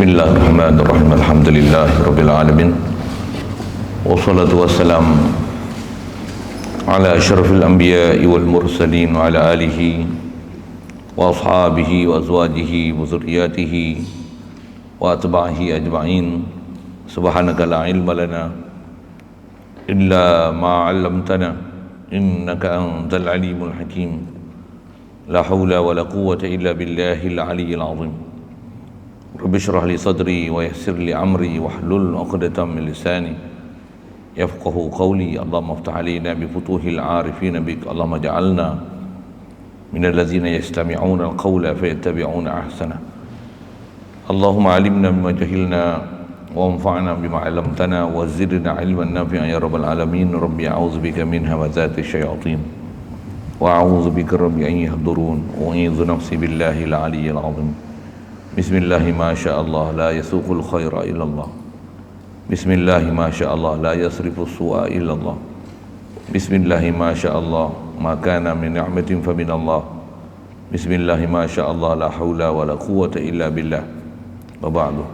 Bismillahirrahmanirrahim. Alhamdulillahirabbil alamin. Wassalatu wassalamu ala asyrafil anbiya'i wal mursalin wa ala alihi wa ashabihi wa azwajihi wa dzurriyyatihi wa atba'ihi ajma'in. Subhanaka la ilma lana illa ma 'allamtana innaka antal alimul hakim. La haula wa la quwwata illa billahil aliyyil azim. Rabbi shrah li sadri wa yassir li amri wahlul 'uqdatam min lisani yafqahu qawli. Allahumma iftah 'alaina bi futuhil 'arifin bik. Allahumma ja'alna minal ladzina yastami'una al-qawla fayattabi'una ahsana. Allahumma 'allimna bima jahilna wa anfa'na bima 'allamtana wa zidna 'ilman nafi'an ya rabbal alamin. Rabbi a'udzubika min hamazati syayatin wa a'udzubika rabbi an yahdurun wa a'udzu nafsi billahil 'aliyyil 'azim. Bismillahi ma sya'allah la yasuqul khaira illallah. Bismillahi ma sya'allah la yasrifu su'a illallah. Bismillahi ma sya'allah ma kana min ni'matin fa minallah. Bismillahi ma sya'allah la haula wa la quwwata illa billah. Wa ba'du.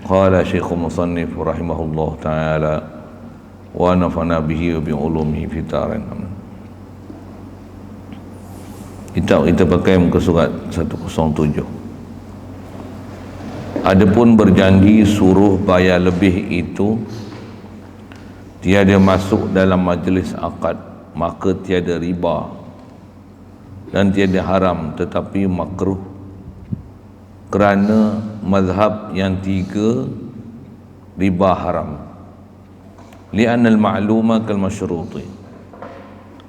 Qala Syekhul Musannif rahimahullah ta'ala wa nafa'na bihi wa bi ulumihi fi darin. Kita pakai muka surat 107. Adapun berjanji suruh bayar lebih itu tiada masuk dalam majlis akad, maka tiada riba dan tiada haram, tetapi makruh kerana mazhab yang tiga riba haram. Li'anna al-ma'luma kal masyruti.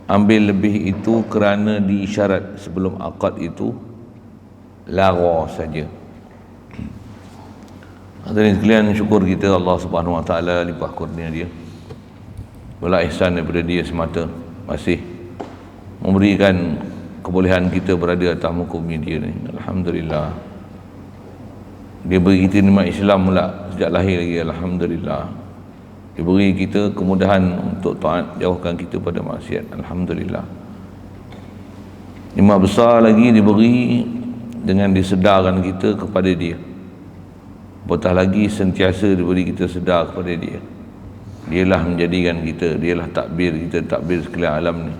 Ambil lebih itu kerana diisyarat sebelum akad itu lara saja. Hadirin sekalian, syukur kita Allah Subhanahu Wa Taala limpah kurnia dia, wala ihsan daripada dia semata, masih memberikan kebolehan kita berada atas muka bumi dia ni. Alhamdulillah. Dia beri kita nikmat Islam pula sejak lahir lagi. Alhamdulillah. Dia beri kita kemudahan untuk taat, jauhkan kita pada maksiat. Alhamdulillah. Nikmat besar lagi diberi dengan disedarkan kita kepada dia. Apatah lagi sentiasa diberi kita sedar kepada dia. Dialah menjadikan kita, dialah takbir kita, takbir sekalian alam ni.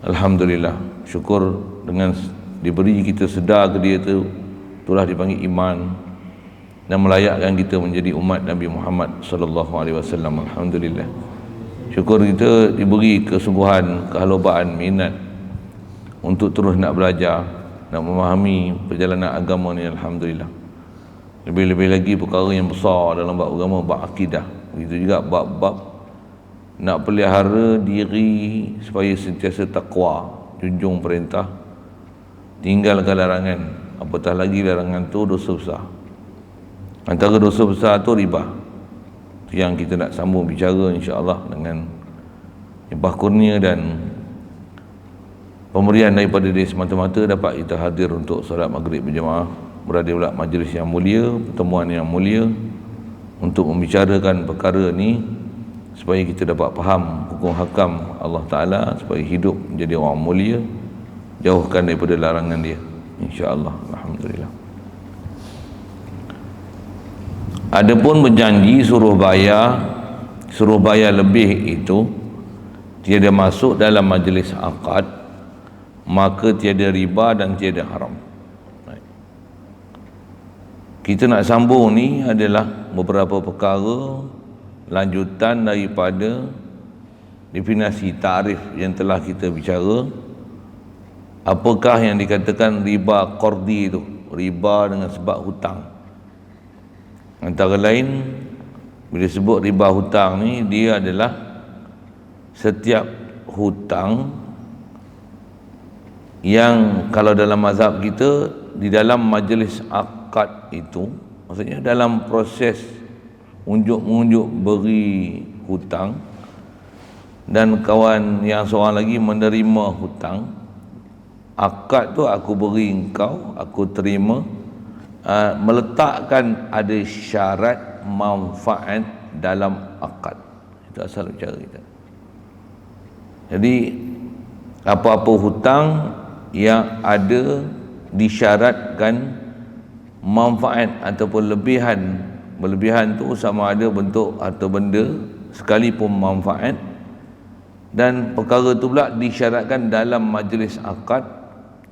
Alhamdulillah. Syukur dengan diberi kita sedar ke dia tu, itulah dipanggil iman dan melayakkan kita menjadi umat Nabi Muhammad sallallahu alaihi wasallam. Alhamdulillah. Syukur kita diberi kesungguhan, kehalubaan, minat untuk terus nak belajar, nak memahami perjalanan agama ni. Alhamdulillah. Lebih-lebih lagi perkara yang besar dalam bab agama, bab akidah. Begitu juga bab-bab nak pelihara diri supaya sentiasa takwa, junjung perintah, tinggalkan larangan. Apatah lagi larangan tu dosa besar. Antara dosa besar tu riba. Itu yang kita nak sambung bicara insya-Allah dengan limpah kurnia dan pemberian daripada dia semata-mata dapat kita hadir untuk solat maghrib berjemaah, berada pula majlis yang mulia, pertemuan yang mulia untuk membicarakan perkara ni supaya kita dapat faham hukum hakam Allah Ta'ala, supaya hidup menjadi orang mulia, jauhkan daripada larangan dia insya-Allah. Alhamdulillah. Adapun berjanji suruh bayar lebih itu tiada masuk dalam majlis akad, maka tiada riba dan tiada haram. Kita nak sambung ni adalah beberapa perkara lanjutan daripada definisi tarif yang telah kita bicara. Apakah yang dikatakan riba qardi itu? Riba dengan sebab hutang. Antara lain, bila sebut riba hutang ni, dia adalah setiap hutang yang kalau dalam mazhab kita di dalam majlis akad itu, maksudnya dalam proses unjuk-unjuk beri hutang dan kawan yang seorang lagi menerima hutang, akad tu aku beri engkau, aku terima, meletakkan ada syarat manfaat dalam akad. Itu asal bicara kita. Jadi apa-apa hutang yang ada disyaratkan manfaat ataupun berlebihan tu sama ada bentuk atau benda sekalipun manfaat, dan perkara tu pula disyaratkan dalam majlis akad,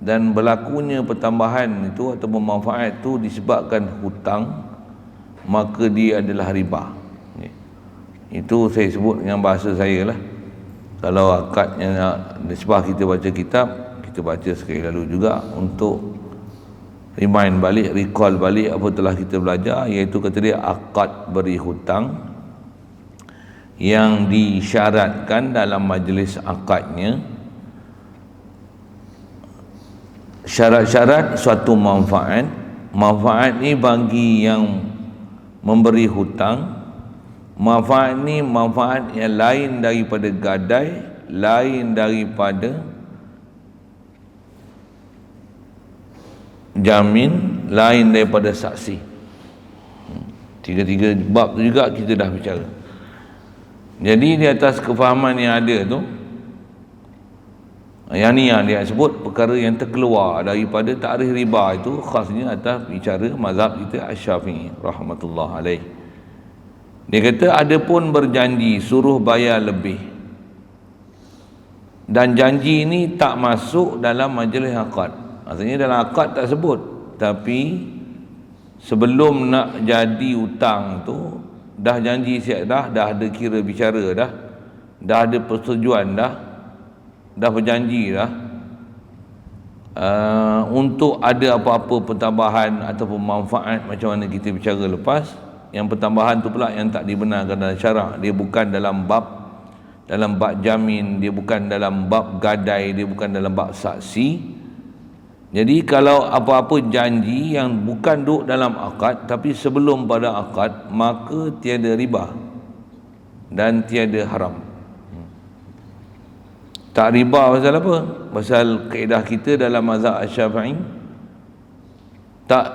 dan berlakunya pertambahan itu ataupun manfaat tu disebabkan hutang, maka dia adalah riba. Itu saya sebut dengan bahasa saya lah. Kalau akad yang sebab kita baca kitab, kita baca sekali lalu juga untuk remind balik, recall balik apa telah kita belajar, iaitu kata dia akad beri hutang yang disyaratkan dalam majlis akadnya syarat-syarat suatu manfaat. Manfaat ni bagi yang memberi hutang, manfaat ni manfaat yang lain daripada gadai, lain daripada jamin, lain daripada saksi. Tiga-tiga bab tu juga kita dah bicara. Jadi di atas kefahaman yang ada tu, yang ni yang dia sebut perkara yang terkeluar daripada takrif riba, itu khasnya atas bicara mazhab kita Asy-Syafi'i rahmatullah alaih. Dia kata ada pun berjanji suruh bayar lebih, dan janji ni tak masuk dalam majlis akad. Maksudnya dalam akad tak sebut, tapi sebelum nak jadi hutang tu dah janji siap dah ada kira bicara dah ada persetujuan dah berjanji dah untuk ada apa-apa pertambahan ataupun manfaat macam mana kita bicara lepas. Yang pertambahan tu pula yang tak dibenarkan dalam syarak, dia bukan dalam bab jamin, dia bukan dalam bab gadai, dia bukan dalam bab saksi. Jadi kalau apa-apa janji yang bukan duduk dalam akad tapi sebelum pada akad, maka tiada riba dan tiada haram. Tak riba pasal apa? Pasal kaedah kita dalam mazhab Asy-Syafi'i tak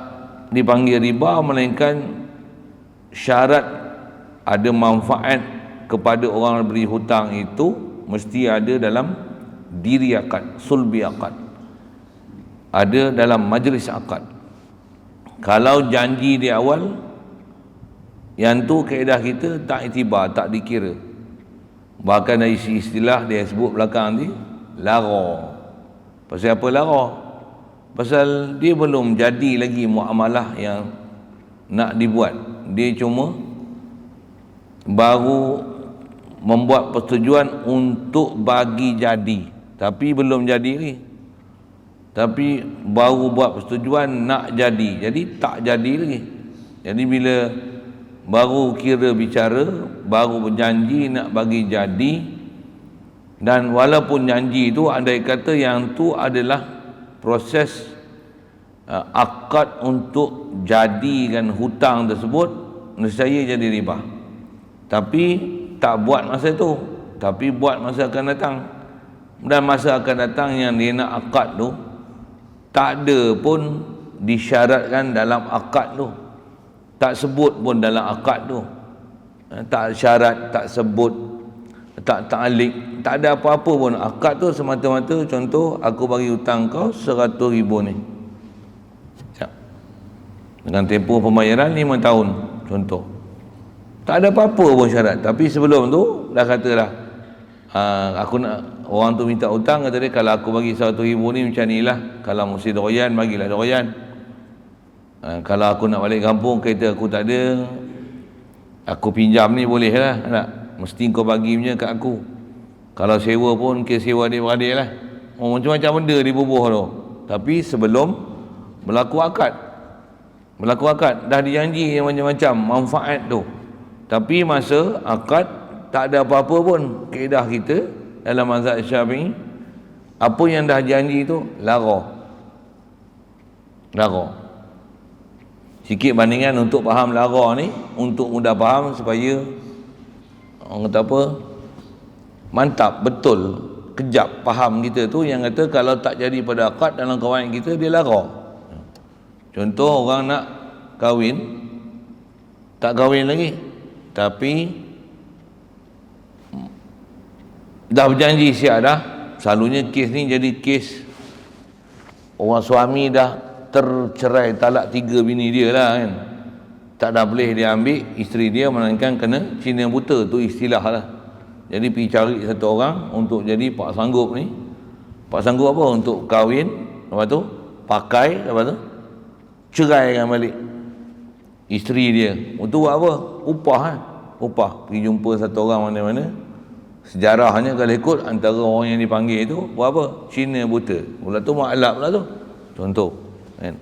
dipanggil riba, melainkan syarat ada manfaat kepada orang yang beri hutang itu mesti ada dalam diri akad, sulbi akad, ada dalam majlis akad. Kalau janji di awal, yang tu kaedah kita tak iktibar, tak dikira. Bahkan dari istilah dia sebut belakang ni, lara. Pasal apa lara? Pasal dia belum jadi lagi muamalah yang nak dibuat. Dia cuma baru membuat persetujuan untuk bagi jadi, tapi belum jadi lagi. Tapi baru buat persetujuan nak jadi tak jadi lagi. Jadi bila baru kira bicara, baru berjanji nak bagi jadi, dan walaupun janji itu andai kata yang tu adalah proses akad untuk jadikan hutang tersebut, nescaya jadi riba. Tapi tak buat masa itu, tapi buat masa akan datang. Dan masa akan datang yang dia nak akad tu tak ada pun disyaratkan dalam akad tu, tak sebut pun dalam akad tu, tak syarat, tak sebut, tak ta'liq, tak ada apa-apa pun. Akad tu semata-mata contoh, aku bagi hutang kau 100,000 ni dengan tempoh pembayaran 5 tahun contoh, tak ada apa-apa pun syarat. Tapi sebelum tu dah kata dah, aku nak, orang tu minta hutang, kata dia kalau aku bagi 100,000 ni macam ni lah, kalau mesti doyan bagilah doyan. Kalau aku nak balik kampung, kereta aku tak ada, aku pinjam ni boleh lah, tak? Mesti kau bagi punya kat aku. Kalau sewa pun ke sewa adik-beradik lah. Macam-macam benda dibubuh tu. Tapi sebelum berlaku akad dah dijanji yang macam-macam manfaat tu, tapi masa akad tak ada apa-apa pun. Kaedah kita dalam mazhab Syafi'i, apa yang dah janji tu lara. Sikit bandingan untuk faham lara ni, untuk mudah faham supaya orang kata apa, mantap, betul, kejap faham kita tu, yang kata kalau tak jadi pada akad dalam kawan kita, dia lara. Contoh orang nak kahwin, tak kahwin lagi, tapi dah berjanji siap dah. Selalunya kes ni jadi kes orang suami dah tercerai talak 3 bini dia lah kan, tak dah boleh dia ambil isteri dia, melainkan kena Cina buta, tu istilah lah. Jadi pergi cari satu orang untuk jadi pak sanggup ni. Pak sanggup apa? Untuk kahwin, lepas tu pakai, lepas tu ceraikan balik isteri dia. Untuk buat apa? Upah kan? Upah. Pergi jumpa satu orang mana-mana. Sejarahnya kalau ikut, antara orang yang dipanggil itu buat apa? Cina buta. Pula tu maklab lah tu. Contoh kan?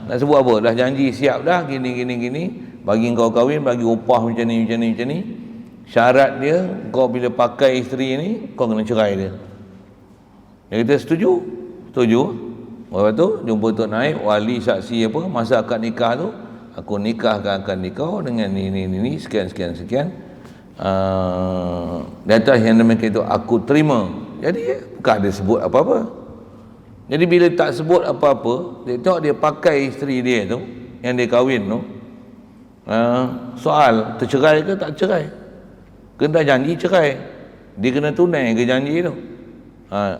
Nak sebut apa? Dah janji siap dah, gini, bagi kau kahwin, bagi upah macam ni. Syarat dia, kau bila pakai isteri ni, kau kena cerai dia. Dia kata setuju. Lepas tu jumpa Tok Naib, wali, saksi apa, masa akad nikah tu, aku nikahkan akad nikah dengan ni sekian. Di atas yang demikian itu aku terima. Jadi bukan ada sebut apa-apa. Jadi bila tak sebut apa-apa, dia tengok dia pakai isteri dia tu, yang dia kahwin tu, soal tercerai ke tak cerai, kena janji cerai, dia kena tunai ke janji tu.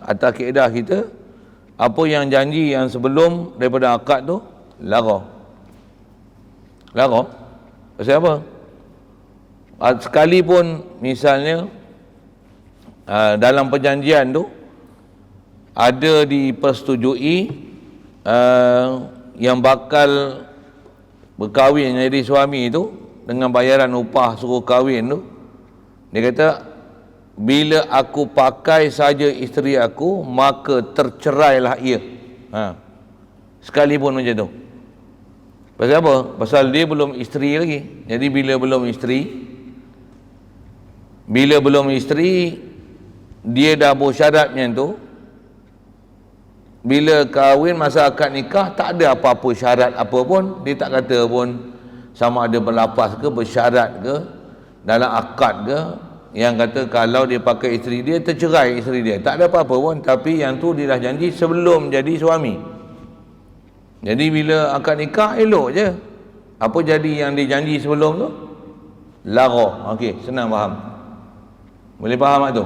Atas kaedah kita, apa yang janji yang sebelum daripada akad tu lara. Pasal apa? Sekalipun misalnya dalam perjanjian tu ada dipersetujui yang bakal berkahwin jadi suami tu dengan bayaran upah suruh kahwin tu, dia kata bila aku pakai saja isteri aku, maka tercerailah ia. Sekalipun macam tu. Pasal apa? Pasal dia belum isteri lagi. Jadi bila belum isteri, dia dah bersyarat macam tu. Bila kahwin, masa akad nikah, tak ada apa-apa syarat apa pun. Dia tak kata pun sama ada berlapas ke, bersyarat ke, dalam akad ke, yang kata kalau dia pakai isteri dia, tercerai isteri dia. Tak ada apa-apa pun. Tapi yang tu dia dah janji sebelum jadi suami. Jadi bila akad nikah, elok je. Apa jadi yang dia janji sebelum tu? Lara. Okey, senang faham. Boleh faham tak tu?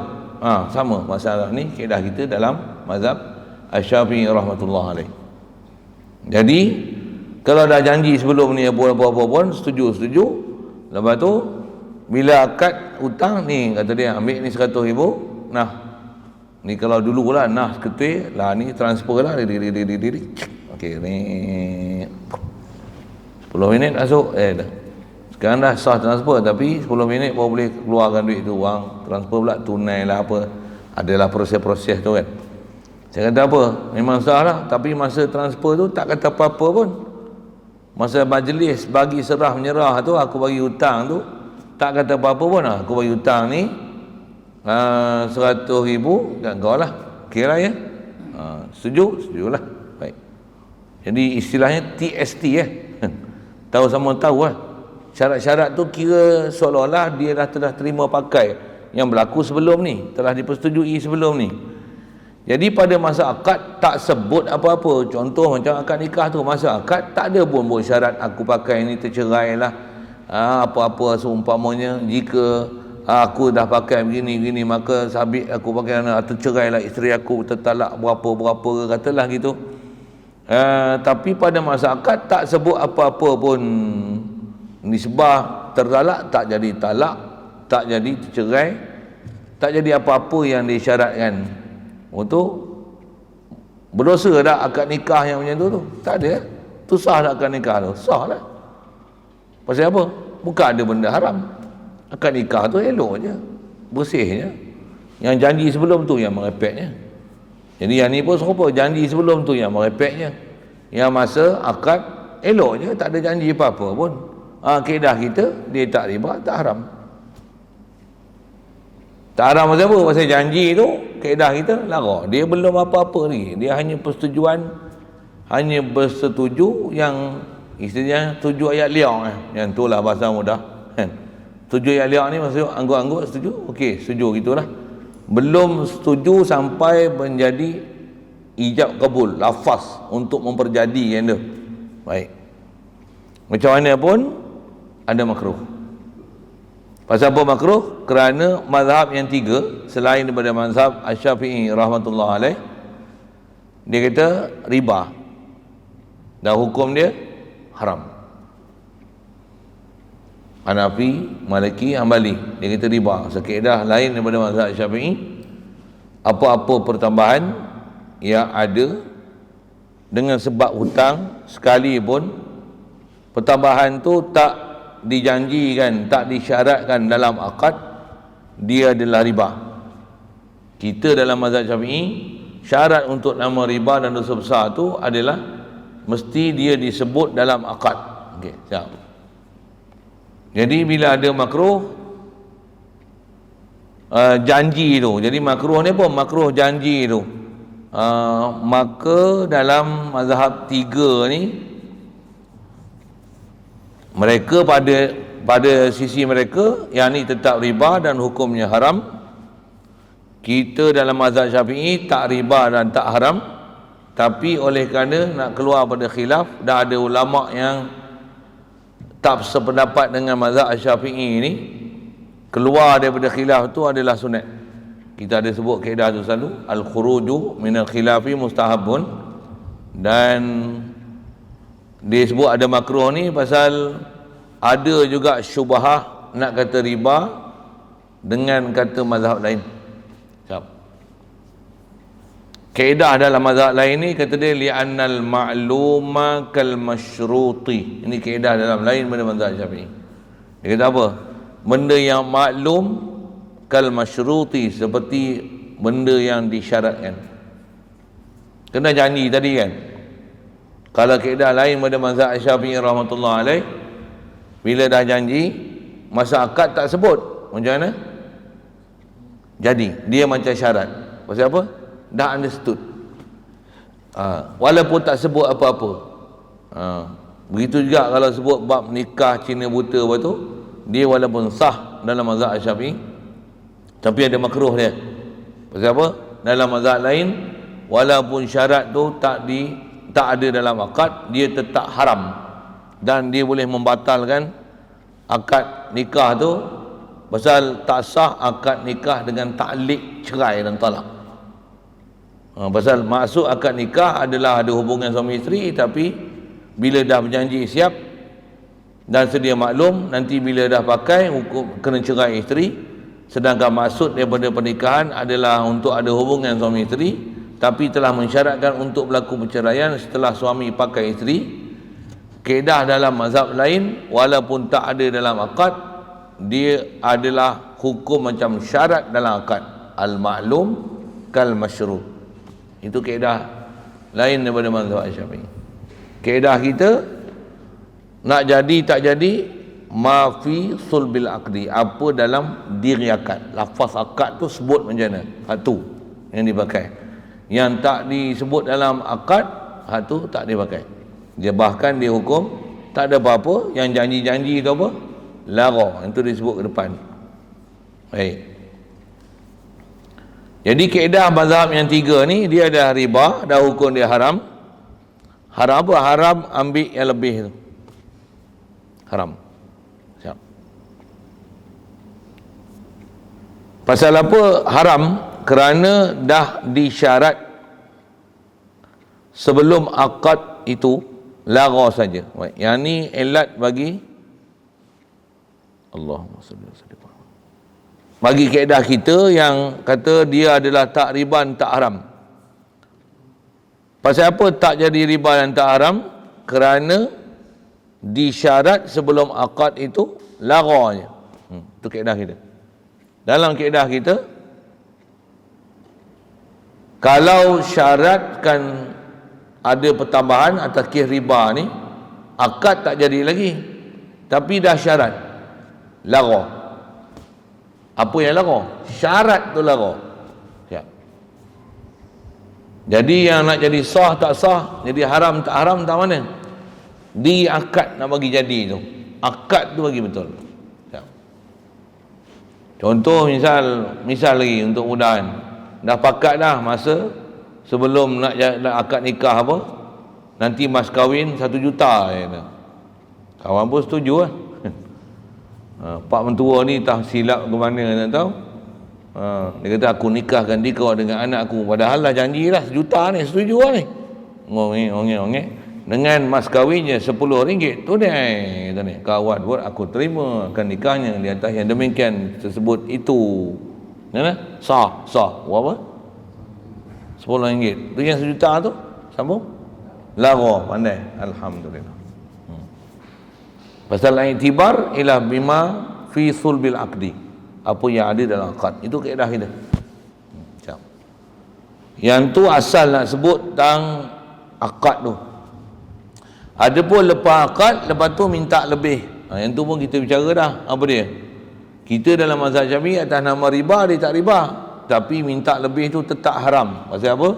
Sama masalah ni kaedah kita dalam mazhab Asy-Syafi'i rahmatullah alaih. Jadi kalau dah janji sebelum ni apa-apa pun, setuju. Lepas tu bila akad hutang ni, kata dia ambil ni 100,000, nah ni kalau dulu lah, nah ketul lah, ni transfer lah, okey ni 10 minit masuk, dah sekarang dah sah transfer, tapi 10 minit baru boleh keluarkan duit tu, wang transfer pula tunai lah apa, adalah proses-proses tu kan. Saya kata apa, memang sah lah, tapi masa transfer tu tak kata apa-apa pun. Masa majlis bagi serah menyerah tu, aku bagi hutang tu tak kata apa-apa pun. Aku bagi hutang ni 100,000 kat kau lah, kira ya. Setujulah. Baik. Jadi istilahnya TST tahu sama tahu lah. Syarat-syarat tu kira seolah-olah dia dah telah terima pakai yang berlaku sebelum ni, telah dipersetujui sebelum ni. Jadi pada masa akad tak sebut apa-apa. Contoh macam akad nikah tu, masa akad tak ada pun syarat aku pakai ni tercerai lah, apa-apa seumpamanya. Jika aku dah pakai begini maka sabit aku pakai tercerai lah isteri aku, tertalak berapa katalah gitu. Tapi pada masa akad tak sebut apa-apa pun. Nisbah tertalak tak jadi talak, tak jadi tercerai, tak jadi apa-apa yang disyaratkan. Untuk berdosa dah akad nikah yang macam tu? Tak ada. Tu sah dah akad nikah tu? Sah lah. Pasal apa? Bukan ada benda haram. Akad nikah tu elok je, bersih je. Yang janji sebelum tu yang merepeknya. Jadi yang ni pun serupa, janji sebelum tu yang merepeknya. Yang masa akad elok je, tak ada janji apa-apa pun. Kaedah kita, dia tak riba, tak haram. Tak haram pasal apa? Pasal janji tu, kaedah kita lara. Dia belum apa-apa lagi. Dia hanya persetujuan, hanya bersetuju yang istilahnya 7 ayat liang. Yang tu lah bahasa mudah. 7 ayat liang ni maksud angguk-angguk setuju? Okey, setuju gitulah. Belum setuju sampai menjadi ijab kabul, lafaz untuk memperjadikan dia. Baik. Macam mana pun ada makruh. Pasal apa makruh? Kerana mazhab yang 3 selain daripada mazhab Asy-Syafi'i rahmatullah alaih, dia kata riba. dan hukum dia haram. Hanafi, Maliki, Hambali, dia kata riba. Kaedah lain daripada mazhab Syafi'i, apa-apa pertambahan yang ada dengan sebab hutang sekalipun pertambahan tu tak dijanjikan, tak disyaratkan dalam akad, dia adalah riba. Kita dalam mazhab Syafi'i, syarat untuk nama riba dan dosa besar tu adalah mesti dia disebut dalam akad. Okey, siap. Jadi bila ada makruh janji tu, jadi makruh ni apa? Makruh janji tu. Maka dalam mazhab tiga ni, mereka pada sisi mereka yang ni tetap riba dan hukumnya haram. Kita dalam mazhab Syafi'i tak riba dan tak haram, tapi oleh kerana nak keluar pada khilaf, dah ada ulama yang tak sependapat dengan mazhab Syafi'i ni, keluar daripada khilaf tu adalah sunat. Kita ada sebut kaedah tu selalu, al-khuruju minal khilafi mustahabun, dan dia sebut ada makruh ni pasal ada juga syubhah nak kata riba dengan kata mazhab lain. Kaedah dalam mazhab lain ni kata dia li'annal ma'luma kal masyruti. Ini kaedah dalam lain pada mazhab Syafi'i. Dia kata apa? Benda yang maklum kal masyruti, seperti benda yang disyaratkan. Kena janji tadi kan. Kalau kaedah lain pada mazhab Syafi'i rahmatullah alaih, bila dah janji masa akad tak sebut, macam mana? Jadi dia macam syarat. Pasal apa? Dah understood. Walaupun tak sebut apa-apa. Begitu juga kalau sebut bab nikah Cina buta apa tu, dia walaupun sah dalam mazhab Syafi'i, tapi ada makruh dia. Pasal apa? Dalam mazhab lain, walaupun syarat tu tak ada dalam akad, dia tetap haram dan dia boleh membatalkan akad nikah tu, pasal tak sah akad nikah dengan ta'liq, cerai dan talak. Pasal maksud akad nikah adalah ada hubungan suami isteri, tapi bila dah berjanji siap dan sedia maklum, nanti bila dah pakai hukum kena cerai isteri. Sedangkan maksud daripada pernikahan adalah untuk ada hubungan suami isteri, tapi telah mensyaratkan untuk berlaku perceraian setelah suami pakai isteri. Kaedah dalam mazhab lain, walaupun tak ada dalam akad, dia adalah hukum macam syarat dalam akad, al-ma'lum kal masyru'. Itu kaedah lain daripada mazhab Syafi'i. Kaedah kita nak jadi tak jadi, ma fi sulbil aqdi, apa dalam diri akad. Lafaz akad tu sebut macam mana, satu yang dipakai. Yang tak disebut dalam akad, satu tak dipakai. Dia bahkan dia hukum tak ada apa-apa. Yang janji-janji tu apa? Lara. Itu disebut ke depan. Baik. Jadi kaedah mazhab yang tiga ni, dia ada riba, dah hukum dia haram. Haram apa? Haram ambil yang lebih tu. Haram. Siap. Pasal apa haram? Kerana dah disyarat sebelum akad itu lara saja. Yang ni elat bagi Allahumma salli wa sallim, bagi kaedah kita yang kata dia adalah tak riba dan tak haram. Pasal apa tak jadi riba dan tak haram? Kerana disyarat sebelum akad itu laranya. Itu kaedah kita. Dalam kaedah kita, kalau syaratkan ada pertambahan atas kes riba ni, akad tak jadi lagi, tapi dah syarat, lara. Apa yang lara? Syarat tu lara. Ya. Jadi yang nak jadi sah tak sah, jadi haram tak haram, tak mana? Di akad nak bagi jadi tu. Akad tu bagi betul. Ya. Contoh misal lagi untuk mudahan, dah pakat dah masa sebelum nak akad nikah apa, nanti mas kahwin 1 juta ya. Kawan pun setuju lah. Pak mentua ni tak silap ke mana tak tahu. Dia kata aku nikahkan dia kau dengan anak aku, padahal lah janji lah 1 juta ni, setuju lah ni. Ngongek. dengan mas kahwinnya RM10 tunai, kata ni, kawat buat aku terima akan nikahnya di atas yang demikian tersebut itu. Mana? Sah. Berapa? RM10. Tu yang sejuta tu. Sambung. Lara, pandai. Alhamdulillah. Pasal i'tibar ila bima fi sulbil aqdi. Apa yang ada dalam akad. Itu kaedah kita. Yang tu asal nak sebut tentang akad tu. Ada pun lepas akad, lepas tu minta lebih. Yang tu pun kita bicara dah. Apa dia? Kita dalam mazhab Syafi'i atas nama riba, dia tak riba. Tapi minta lebih tu tetap haram. Pasal apa?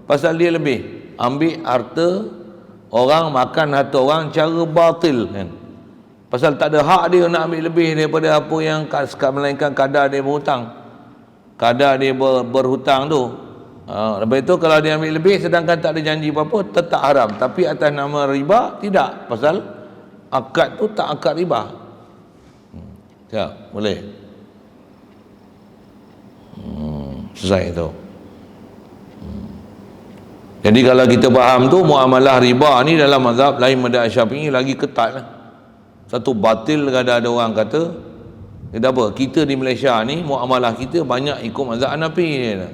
Pasal dia lebih. Ambil harta orang, makan harta orang cara batil, kan? Pasal tak ada hak dia nak ambil lebih daripada apa yang melainkan kadar dia berhutang. Kadar dia berhutang tu. Lepas itu kalau dia ambil lebih sedangkan tak ada janji apa-apa, tetap haram. Tapi atas nama riba, tidak. Pasal akad tu tak akad riba. Ya, boleh. Selesai tu. Jadi kalau kita faham tu, muamalah riba ni dalam mazhab lain mazhab Syafi'i lagi ketat lah. Satu batil ada orang kata, apa? Kita di Malaysia ni muamalah kita banyak ikut mazhab Hanafi ni.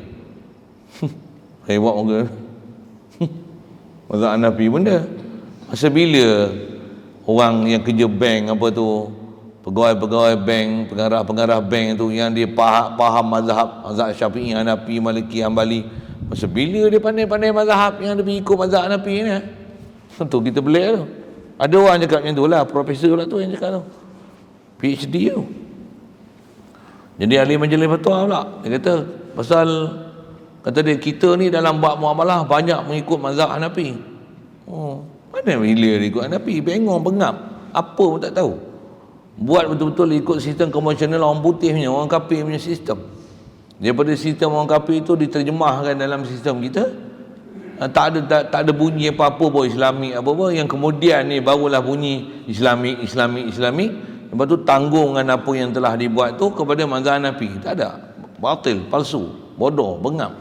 Hebat muka. Mazhab Hanafi benda. Masa bila orang yang kerja bank apa tu, pegawai-pegawai bank, pengarah-pengarah bank tu yang dia faham mazhab Syafi'i, Hanafi, Maliki, Hambali, masa bila dia pandai-pandai mazhab yang dia ikut mazhab Hanafi ni, tentu kita belik tu. Ada orang cakap macam tu lah, profesor lah tu yang cakap tu, PhD tu. Jadi ahli majlis fatwa pula, dia kata pasal, kata dia, kita ni dalam bab muamalah banyak mengikut mazhab Hanafi. Mana bila dia ikut Hanafi? Bengong, bengap, apa pun tak tahu. Buat betul-betul ikut sistem konvensional orang putih punya, orang kafir punya sistem. Daripada sistem orang kafir itu diterjemahkan dalam sistem kita. Tak ada bunyi apa-apa pun Islamik apa-apa, yang kemudian ni barulah bunyi Islamik. Lepas tu tanggungan apa yang telah dibuat tu kepada mazhab Hanafi. Tak ada. Batil, palsu, bodoh, bengap,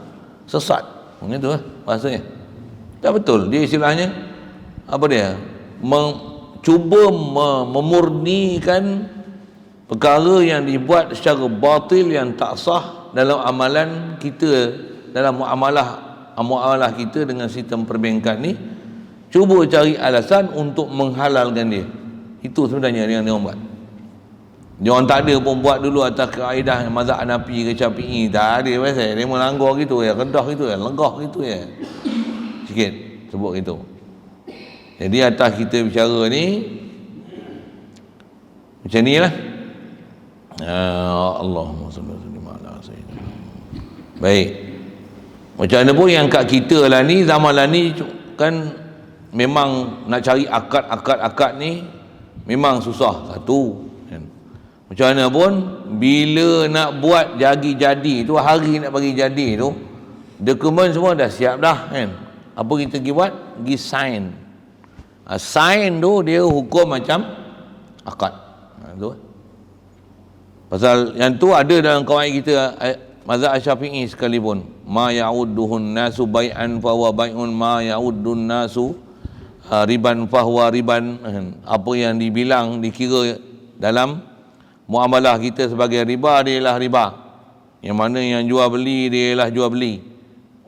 sesat. Begitu lah bahasanya. Tak betul. Dia istilahnya apa dia? Cuba memurnikan perkara yang dibuat secara batil, yang tak sah dalam amalan kita, dalam muamalah kita dengan sistem perbankan ni. Cuba cari alasan untuk menghalalkan dia. Itu sebenarnya yang dia buat. Dia orang tak ada pun buat dulu atas kaedah mazhab Hanafi ke Syafi'i. Tak ada pasal. Dia melanggar gitu ya, redah gitu ya, legah gitu ya. Sikit sebut gitu. Jadi atas kita bicara ni macam ni lah. Allahumma salli ala sayyidina. Baik. Macam mana pun yang kat kita lah ni, zaman lah ni kan memang nak cari akad ni memang susah. Satu kan. Macam mana pun bila nak buat jadi tu, hari nak bagi jadi tu, dokumen semua dah siap dah kan. Apa kita pergi buat? Pergi sign. Sign tu dia hukum macam akad. Tu. Pasal yang tu ada dalam kawaid kita mazhab Syafi'i sekalipun. Ma ya'udduhun nasu bai'an fahuwa bai'un, ma ya'uddun nasu riban fahuwa riban. Apa yang dibilang, dikira dalam muamalah kita sebagai riba, dia ialah riba. Yang mana yang jual beli, dia ialah jual beli.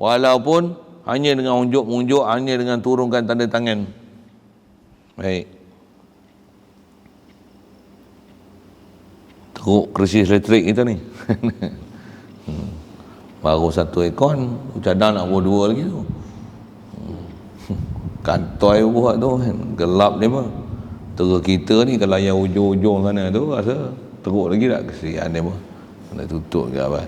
Walaupun hanya dengan unjuk-unjuk, hanya dengan turunkan tanda tangan. Baik. Teruk krisis elektrik kita ni. Baru satu ekon, cadang nak buat dua lagi tu. Kantoi buat tu kan, gelap dia pun. Terus kita ni kalau yang ujung-ujung sana tu rasa teruk lagi tak, kesian dia pun. Nak tutup ke apa.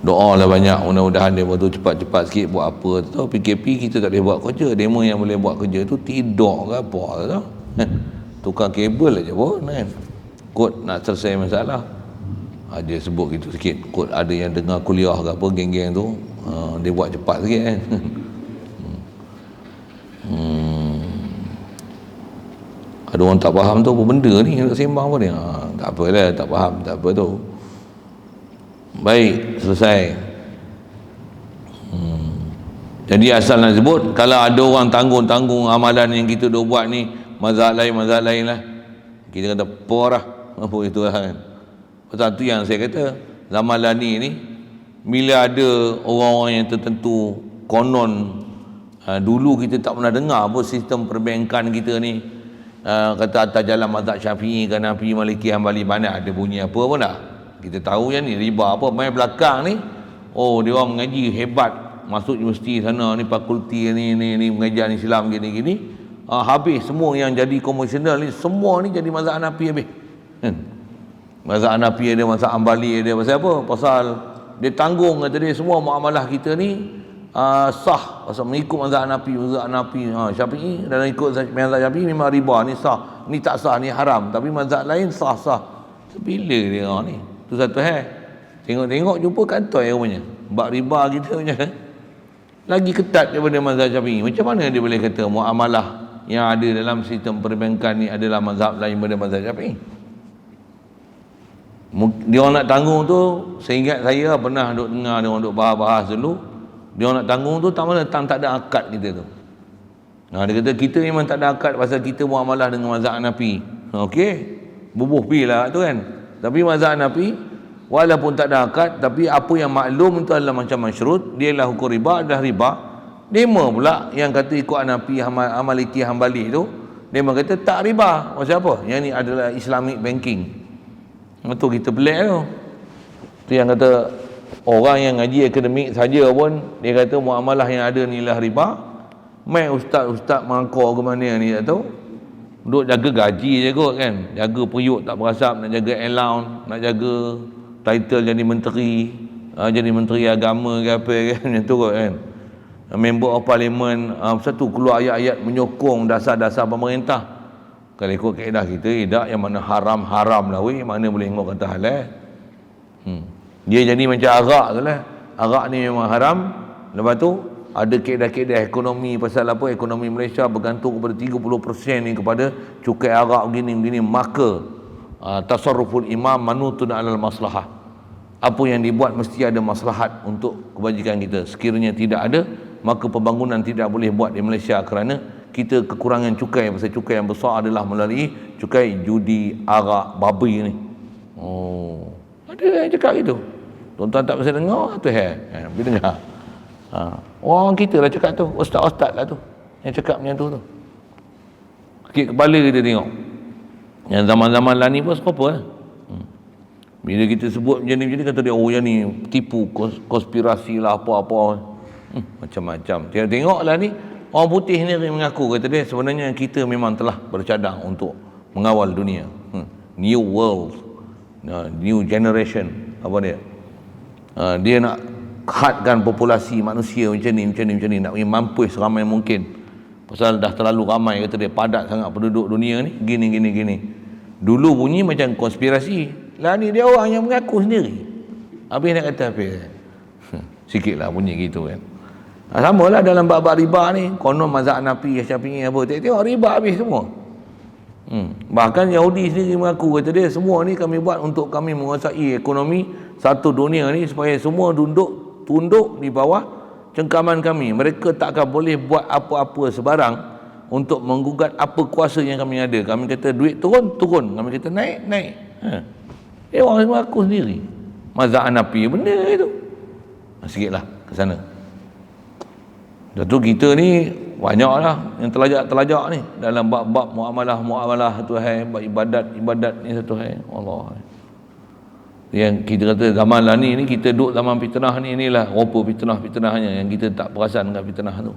Doa lah banyak, mudah-mudahan dia tu cepat-cepat sikit buat apa tu. PKP kita tak boleh buat kerja, demo yang boleh buat kerja tu tidur ke apa tu. Tukar kabel aja pun kan. Kod nak selesai masalah. Dia sebut gitu sikit. Kod ada yang dengar kuliah ke apa, geng-geng tu, dia buat cepat sikit kan. Ada orang tak faham tu apa benda ni, nak sembang apa dia. Tak apalah, tak faham, tak apa tu. Baik, selesai. Jadi asal nak sebut, kalau ada orang tanggung amalan yang kita dah buat ni, mazhab lain lah, kita kata porah apa itu kan. Pasal tu yang saya kata, zaman lani ni bila ada orang-orang yang tertentu konon, dulu kita tak pernah dengar pun sistem perbankan kita ni, kata atas jalan mazhab Syafi'i, Hanafi, Maliki, Hambali, mana ada bunyi apa pun dah. Kita tahu yang ni riba apa, main belakang ni, oh dia orang mengaji hebat, masuk universiti sana ni, fakulti ni mengajar Islam gini-gini, habis semua yang jadi komersial ni, semua ni jadi mazhab Hanafi habis. Mazhab Hanafi ada, mazhab Hambali ada. Pasal apa? Pasal dia tanggung, kata dia, semua muamalah kita ni sah pasal mengikut mazhab Hanafi. Syafi'i dan ikut mazhab Syafi'i memang riba, ni sah, ni tak sah, ni haram. Tapi mazhab lain sah. Bila dia orang ni? Tu satu tengok jumpa kantoi rupanya. Bab riba kita punya lagi ketat daripada mazhab Syafi'i. Macam mana dia boleh kata muamalah yang ada dalam sistem perbankan ni adalah mazhab lain daripada mazhab Syafi'i? Dia orang nak tanggung tu, saya ingat saya pernah duk dengar dia orang duk bahas dulu. Dia orang nak tanggung tu tak ada akad kita tu. Dia kata kita memang tak ada akad pasal kita muamalah dengan mazhab Hanafi. Okey, bubuh pi lah tu kan. Tapi mazhab Hanafi walaupun tak ada akad, tapi apa yang maklum itu adalah macam masyrut, dia adalah hukum riba, adalah riba. Dema pula yang kata ikut Hanafi, Maliki, Hambali tu, dia kata tak riba. Pasal apa? Yang ni adalah Islamic banking. Itu kita pelik tu. Tu yang kata orang yang ngaji akademik saja pun dia kata muamalah yang ada ni lah riba. Mai ustaz mangkor ke mana ni tak tahu. Duk jaga gaji je kot kan. Jaga periuk tak berasap, nak jaga allowance, nak jaga title jadi menteri, jadi menteri agama ke apa kan, macam tu kot kan. Member of parliament, satu keluar ayat-ayat menyokong dasar-dasar pemerintah. Kalau ikut kaedah kita, tidak yang mana haram lah weh, mana boleh tengok kata halal. Dia jadi macam arak tu lah. Arak ni memang haram. Lepas tu ada kaedah-kaedah ekonomi, pasal apa, ekonomi Malaysia bergantung kepada 30% ni kepada cukai arak begini, maka tasarruful imam manutun alal maslahah. Apa yang dibuat mesti ada maslahat untuk kebajikan kita. Sekiranya tidak ada, maka pembangunan tidak boleh buat di Malaysia kerana kita kekurangan cukai. Pasal cukai yang besar adalah melalui cukai judi, arak, babi ni. Ada yang cakap gitu. Tuan-tuan tak bisa dengar tu pergi dengar. Orang kita lah cakap tu, ustaz-ustaz lah tu yang cakap macam tu. Sakit kepala kita tengok. Yang zaman-zaman lah ni pun serupa lah. Bila kita sebut macam ni, kata dia, oh yang ni tipu, konspirasi lah, apa-apa. Macam-macam. Tengok lah ni, orang putih ni mengaku, kata dia, sebenarnya kita memang telah bercadang untuk mengawal dunia. New world, new generation, apa dia? Dia nak hadkan populasi manusia macam ni, nak mampus seramai mungkin. Pasal dah terlalu ramai, kata dia, padat sangat penduduk dunia ni, gini. Dulu bunyi macam konspirasi. Lah ni dia orang yang mengaku sendiri. Habis nak kata apa? Sikit lah bunyi gitu kan. Sama lah dalam bab-bab riba ni. Konon mazhab Hanafi, Syafi'i apa, tengok riba habis semua. Bahkan Yahudi sendiri mengaku, kata dia, semua ni kami buat untuk kami menguasai ekonomi satu dunia ni supaya semua tunduk di bawah cengkaman kami. Mereka tak akan boleh buat apa-apa sebarang untuk menggugat apa kuasa yang kami ada. Kami kata duit turun, kami kata naik. Dia orang mengaku sendiri mazhab Hanafi, benda itu. Sikitlah ke sana. Dah tu kita ni banyaklah yang terlajak ni dalam bab-bab muamalah tu bab ibadat ni satu Allah. Yang kita kata zaman lah ni kita duduk zaman fitnah ni, inilah rupa fitnahnya yang kita tak perasan dengan fitnah tu.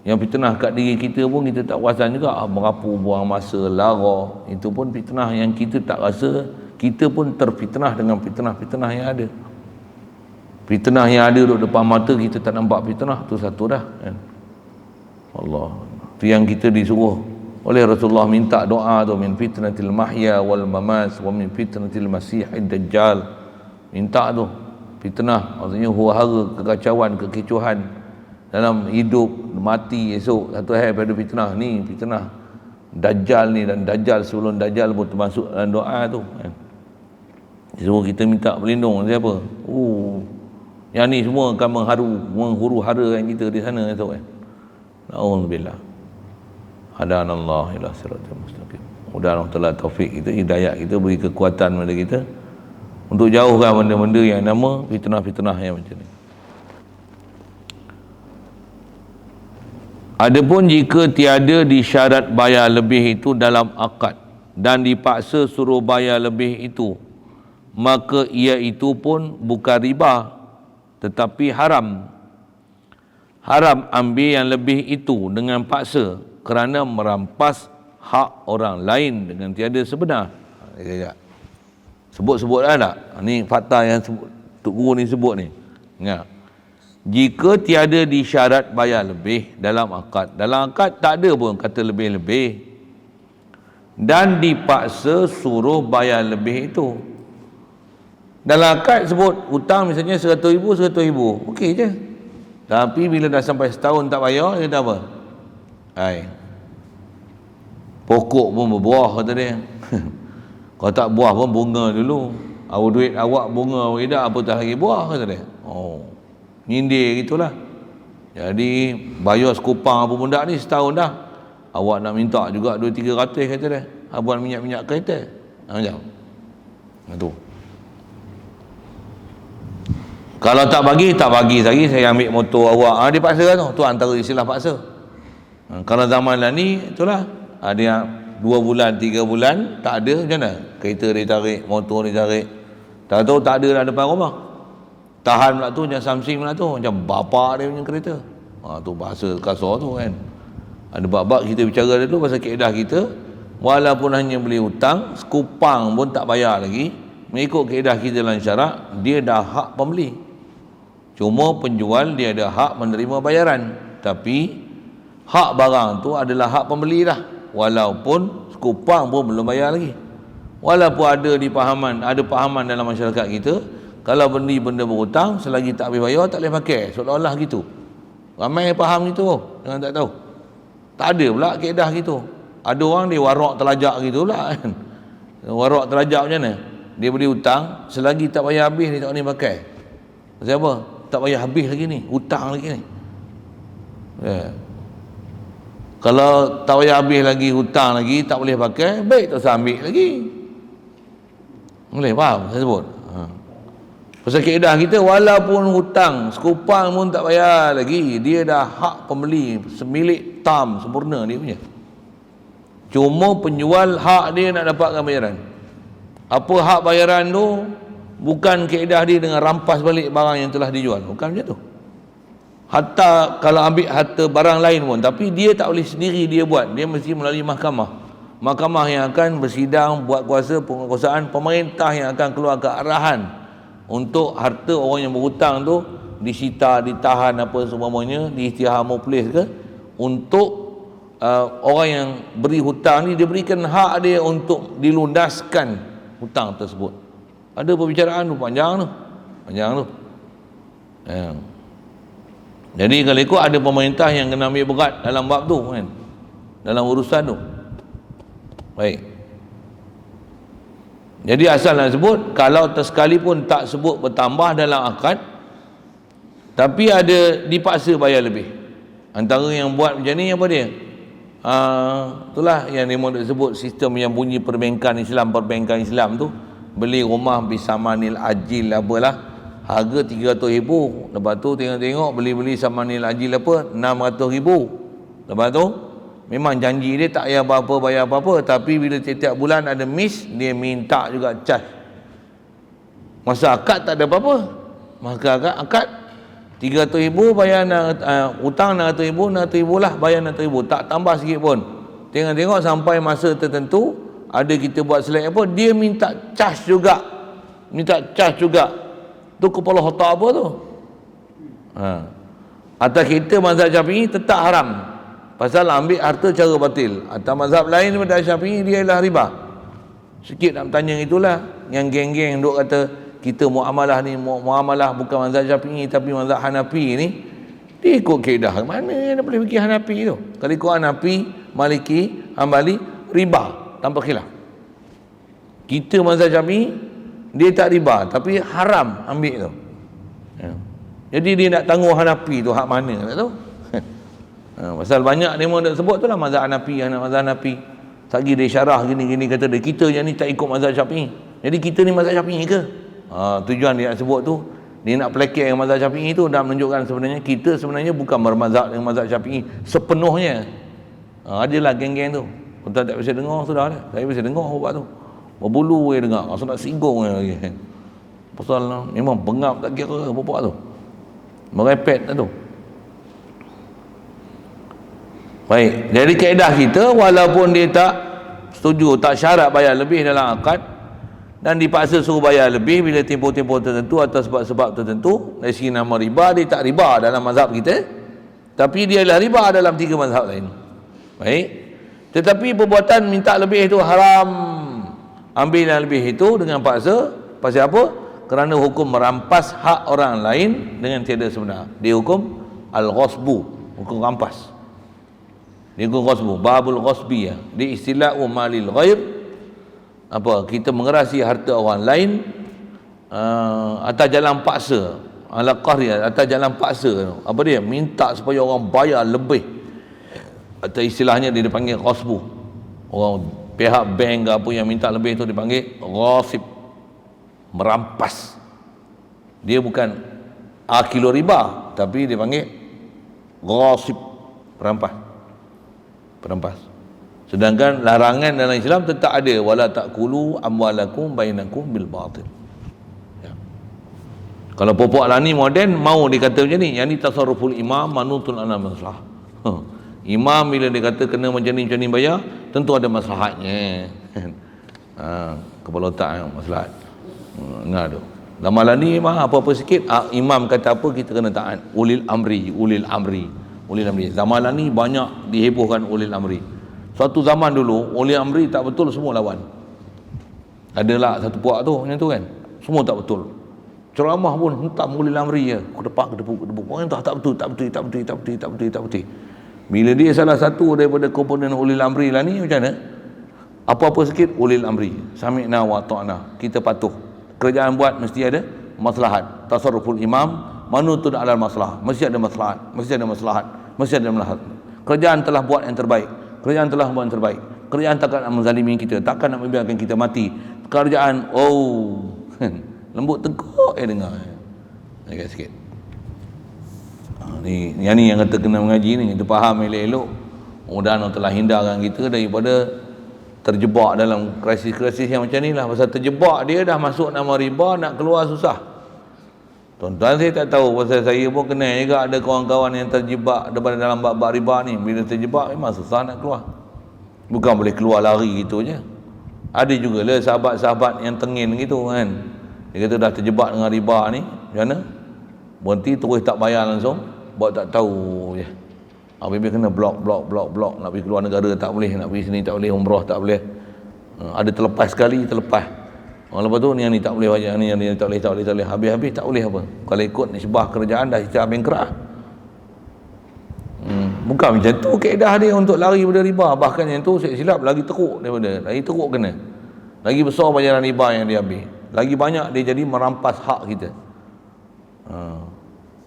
Yang fitnah kat diri kita pun kita tak perasan juga. Merapu, buang masa, lara, itu pun fitnah yang kita tak rasa. Kita pun terfitnah dengan fitnah yang ada. Fitnah yang ada duduk depan mata, kita tak nampak fitnah, tu satu dah kan? Allah. Itu yang kita disuruh oleh Rasulullah, minta doa tu, min fitnatil mahya wal mamas wa min fitnatil masihid dajjal. Minta tu fitnah, maksudnya huru-hara, kekacauan, kekecohan dalam hidup, mati esok, satu hal pada fitnah ni, fitnah dajjal ni, dan dajjal sebelum dajjal pun termasuk dalam doa tu kan? Suruh kita minta berlindung siapa? Yang ni semua akan menghuru-harakan kita di sana tu kan. Alhamdulillah. Hadanallah ila siratal mustaqim. Mudah Allah Taala taufik kita, hidayah kita, beri kekuatan pada kita untuk jauhkan benda-benda yang nama fitnah-fitnah yang macam ni. Adapun jika tiada disyarat bayar lebih itu dalam akad dan dipaksa suruh bayar lebih itu, maka ia itu pun bukan riba tetapi haram. Haram ambil yang lebih itu dengan paksa kerana merampas hak orang lain dengan tiada sebenar. Sebut-sebut lah tak? Ni fakta yang Tok Guru ni sebut ni. Ingat. Jika tiada disyarat bayar lebih dalam akad. Dalam akad tak ada pun kata lebih-lebih. Dan dipaksa suruh bayar lebih itu. Dalam akad sebut hutang misalnya 100,000, 100,000. Okey je. Tapi bila dah sampai setahun tak bayar, dia kata apa? Hai. Pokok pun berbuah kata dia. Kalau tak buah pun bunga dulu. Duit awak bunga awak dah, apa tak lagi buah kata dia. Oh. Nyindir gitulah. Jadi bayar sekupang apa benda ni setahun dah. Awak nak minta juga 200-300 kata dia. Buat minyak-minyak kereta. Macam. Tu. Kalau tak bagi lagi saya ambil motor awak. Dia paksa kan tu. Tu antara istilah paksa. Kalau zaman lah ni itulah. Ada yang 2 bulan, 3 bulan tak ada macam mana? Kereta dia tarik, motor dia tarik. Tak tahu tak ada dah depan rumah. Tahan pula tu macam Samsung pula tu, macam bapak dia punya kereta. Tu bahasa kasar tu kan. Ada bab-bab kita bicara dulu pasal kaedah kita, walaupun hanya beli hutang, sekupang pun tak bayar lagi, mengikut kaedah kita dalam syarak, dia dah hak pembeli. Cuma penjual dia ada hak menerima bayaran, tapi hak barang tu adalah hak pembeli lah. Walaupun sekupang pun belum bayar lagi. Walaupun ada pahaman dalam masyarakat kita, kalau beli benda berhutang, selagi tak boleh bayar, tak boleh pakai. Seolah-olah gitu. Ramai faham gitu, jangan tak tahu. Tak ada pula kaedah gitu. Ada orang dia warak terlajak gitu pula kan. Warak terlajak macam mana? Dia beli hutang, selagi tak bayar habis dia tak boleh pakai. Pasal apa? Tak bayar habis lagi ni, hutang lagi ni. Kalau tak bayar habis lagi, hutang lagi, tak boleh pakai, baik tak usah ambil lagi. Boleh faham saya sebut? Pasal kaedah kita, walaupun hutang sekupang pun tak bayar lagi, dia dah hak pembeli, semilik tam, sempurna dia punya. Cuma penjual hak dia nak dapatkan bayaran. Apa hak bayaran tu? Bukan kaedah dia dengan rampas balik barang yang telah dijual. Bukan macam tu. Hatta kalau ambil harta barang lain pun, tapi dia tak boleh sendiri dia buat. Dia mesti melalui mahkamah. Mahkamah yang akan bersidang, buat kuasa penguasaan, pemerintah yang akan keluar ke arahan untuk harta orang yang berhutang tu disita, ditahan apa semuanya, diisytihar polis ke, untuk orang yang beri hutang ni dia berikan hak dia untuk dilunaskan hutang tersebut. Ada perbicaraan tu panjang tu. Jadi kalau ikut ada pemerintah yang kena ambil berat dalam bab tu kan, dalam urusan tu. Baik. Jadi asal nak sebut, kalau tersekalipun tak sebut bertambah dalam akad, tapi ada dipaksa bayar lebih. Antara yang buat macam ni apa dia? Itulah yang dia sebut sistem yang bunyi perbankan Islam tu. Beli rumah bisamanil ajil apalah, harga 300,000. Lepas tu tengok beli samanil ajil apa 600,000. Lepas tu memang janji dia tak payah apa-apa, bayar apa-apa, tapi bila setiap bulan ada miss, dia minta juga charge. Masa akad tak ada apa-apa. Maka akad 300,000 bayar hutang 600,000 lah, bayar 600,000, tak tambah sikit pun. Tengok sampai masa tertentu ada kita buat selek apa, dia minta charge juga. Tu kepala otak apa tu? Atas kita mazhab Syafi'i tetap haram. Pasal ambil harta cara batil. Atas mazhab lain daripada Syafi'i dia ialah riba. Sikit nak bertanya itulah yang geng-geng duk kata kita muamalah ni muamalah bukan mazhab Syafi'i tapi mazhab Hanafi ni. Dia ikut kaedah mana yang boleh fikir Hanafi tu? Kalau ikut Hanafi, Maliki, Hambali, riba tanpa khilaf. Kita mazhab Syafi'i dia tak riba tapi haram ambil tu. Jadi dia nak tangguh Hanafi tu hak mana tak tahu. Pasal banyak demo nak sebut tu lah mazhab Hanafi, mazhab Hanafi. Sagi dia syarah gini-gini kata dia, kita yang ni tak ikut mazhab Syafi'i. Jadi kita ni mazhab Syafi'i ke? Tujuan dia nak sebut tu, dia nak pelakir yang mazhab Syafi'i tu dan menunjukkan sebenarnya kita sebenarnya bukan bermazhab dengan mazhab Syafi'i sepenuhnya. Adalah geng-geng tu. Tuan tak bisa dengar sudah dah. Saya bisa dengar ubat tu. Berbulu dia dengar. Rasa nak singgung lagi. Pasal memang bengap tak kira bapak tu. Merepet tu. Baik. Jadi kaedah kita walaupun dia tak setuju, tak syarat bayar lebih dalam akad dan dipaksa suruh bayar lebih bila tempoh-tempoh tertentu atau sebab-sebab tertentu, dari segi nama riba, dia tak riba dalam mazhab kita, tapi dia adalah riba dalam 3 mazhab lain. Baik. Tetapi perbuatan minta lebih itu haram. Ambil yang lebih itu dengan paksa. Pasal apa? Kerana hukum merampas hak orang lain dengan tiada sebenar. Dia hukum al-ghasbu, hukum rampas. Dia hukum ghasbu, babul ghasbi ya. Dia istilah malil ghair. Apa? Kita mengerasi harta orang lain atas jalan paksa. Ala qahri, atas jalan paksa. Apa dia? Minta supaya orang bayar lebih. Atau istilahnya dia dipanggil ghasbu. Orang pihak bank ke apa yang minta lebih tu dipanggil ghasib, merampas. Dia bukan akil riba, tapi dia panggil ghasib, perampas. Sedangkan larangan dalam Islam tetap ada, wala taqulu amwalakum bainakum bil batil. Ya. Kalau popok lani moden mau dikata macam ni, yang ni tasarruful imam manutun ala masalah. Imam bila dia kata kena macam ni bayar, tentu ada maslahatnya. Kepala otak yang maslahat. Dengar tu. Dalam ni memang apa-apa sikit, imam kata apa kita kena taat. Ulil amri. Zaman ni banyak dihebohkan ulil amri. Suatu zaman dulu ulil amri tak betul, semua lawan. Adalah satu puak tu macam tu kan. Semua tak betul. Ceramah pun hentam ulil amri je. Kedepuk. Orang tak betul. Bila dia salah satu daripada komponen ulil amri lah ni, macam mana? Apa-apa sikit ulil amri. Sami'na wa ta'na. Kita patuh. Kerajaan buat mesti ada maslahat. Tasarruful imam manutun ala masalah. Mesti ada maslahat. Kerajaan telah buat yang terbaik. Kerajaan takkan nak menzalimi kita, takkan nak membiarkan kita mati. Kerajaan lembut tegak dengar. Agak sikit. Ni yang kata kena mengaji ni, kita faham elok-elok. Mudah-mudahan Allah telah hindarkan kita daripada terjebak dalam krisis-krisis yang macam ni lah. Pasal terjebak dia dah masuk nama riba, nak keluar susah. Tuan-tuan saya tak tahu, pasal saya pun kenal juga ada kawan-kawan yang terjebak daripada dalam bab riba ni. Bila terjebak memang susah nak keluar. Bukan boleh keluar lari gitu je. Ada juga lah sahabat-sahabat yang tengin gitu kan. Dia kata dah terjebak dengan riba ni, macam mana? Berhenti terus tak bayar langsung, buat tak tahu je. Habis kena blok. Nak pergi keluar negara tak boleh, nak pergi sini tak boleh, umrah tak boleh. Ada terlepas sekali, lepas tu ni tak boleh bayar, ni tak boleh. Habis tak boleh apa. Kalau ikut nisbah kerajaan dah secara bengkerah. Bukan macam tu kaedah dia untuk lari daripada riba. Bahkan yang tu silap lagi teruk kena. Lagi besar bayaran riba yang dia ambil. Lagi banyak dia jadi merampas hak kita.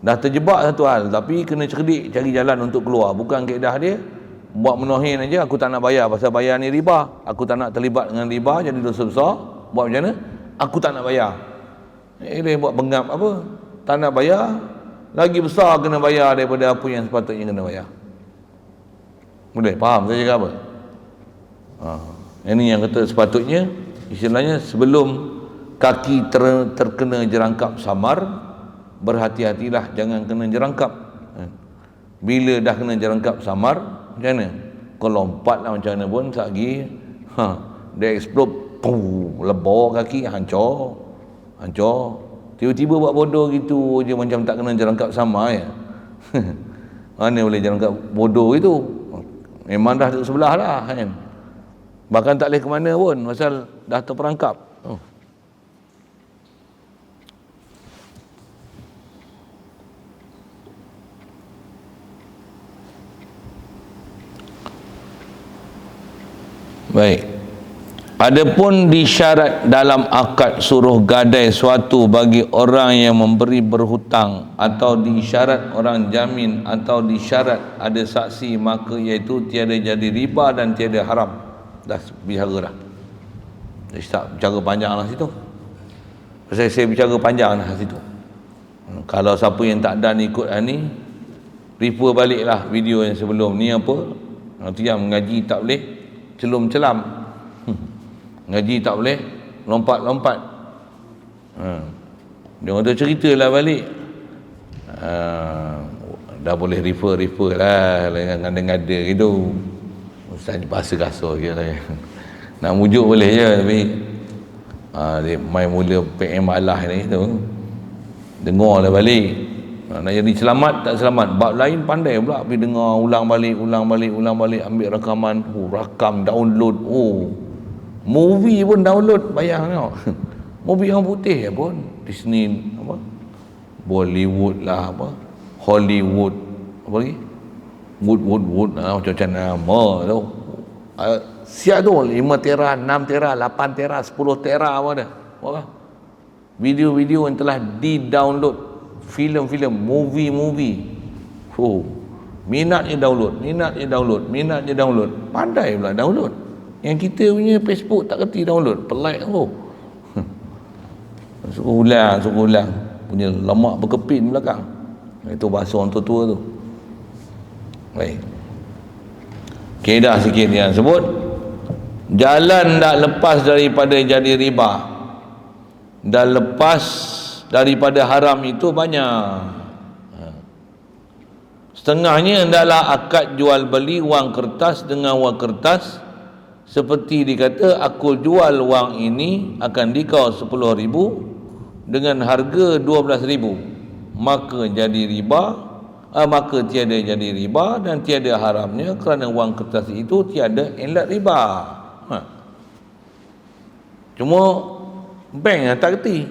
Dah terjebak satu hal, tapi kena cerdik cari jalan untuk keluar. Bukan kaedah dia buat menuhin aja, aku tak nak bayar pasal bayar ni riba, aku tak nak terlibat dengan riba, jadi dosa besar. Buat macam mana? Aku tak nak bayar. Dia buat bengap apa? Tak nak bayar, lagi besar kena bayar daripada apa yang sepatutnya kena bayar. Boleh faham saya cakap apa? Ini yang kata sepatutnya, istilahnya sebelum kaki terkena jerangkap samar, berhati-hatilah jangan kena jerangkap. Bila dah kena jerangkap samar, macam mana? Kau lompat lah macam mana pun, lagi dia explode, lebor kaki, hancur. Tiba-tiba buat bodoh gitu je, macam tak kena jerangkap samar ya. Mana boleh jerangkap bodoh itu? Memang dah sebelah lah kan. Bahkan tak boleh ke mana pun pasal dah terperangkap. Baik. Adapun disyarat dalam akad suruh gadai suatu bagi orang yang memberi berhutang, atau disyarat orang jamin, atau disyarat ada saksi, maka iaitu tiada jadi riba dan tiada haram. Dah bicara dah. Saya tak bicara panjang lah situ. Saya bicara panjang lah situ. Kalau siapa yang tak dan ikut ni, refer baliklah video yang sebelum ni apa. Nanti yang mengaji tak boleh celum-celam. Ngaji tak boleh lompat-lompat. Dia kata ceritalah balik. Dah boleh refer lah, ngada-ngada gitu. Ustaz bahasa kasar je saya. Nak mujuk boleh je, tapi dia main mula PM Allah ni tu. Dengarlah balik. Nak jadi selamat tak selamat. Bab lain pandai pula, pergi dengar ulang balik, ambil rakaman, rakam, download. Movie pun download, bayang tengok. Movie orang putih pun, Disney apa, Bollywood lah, apa, Hollywood, apa lagi, Wood macam-macam nama tu. Siap tu 5 tera, 6 tera, 8 tera, 10 tera apa dah. Apa? Video-video yang telah di-download, filem-filem, movie. Minatnya download. Pandai pula download. Yang kita punya Facebook tak kerti download, pelik tu. Suruh ulang. Punya lemak berkepin belakang. Itu bahasa orang tua tu. Baik. Kaedah sikit yang sebut. Jalan tak lepas daripada jadi riba. Dan lepas daripada haram itu banyak. Setengahnya adalah akad jual beli wang kertas dengan wang kertas. Seperti dikata, aku jual wang ini akan dikau 10,000 dengan harga 12,000, maka jadi riba, maka tiada jadi riba dan tiada haramnya, kerana wang kertas itu tiada elat riba. Cuma bank tak kerti,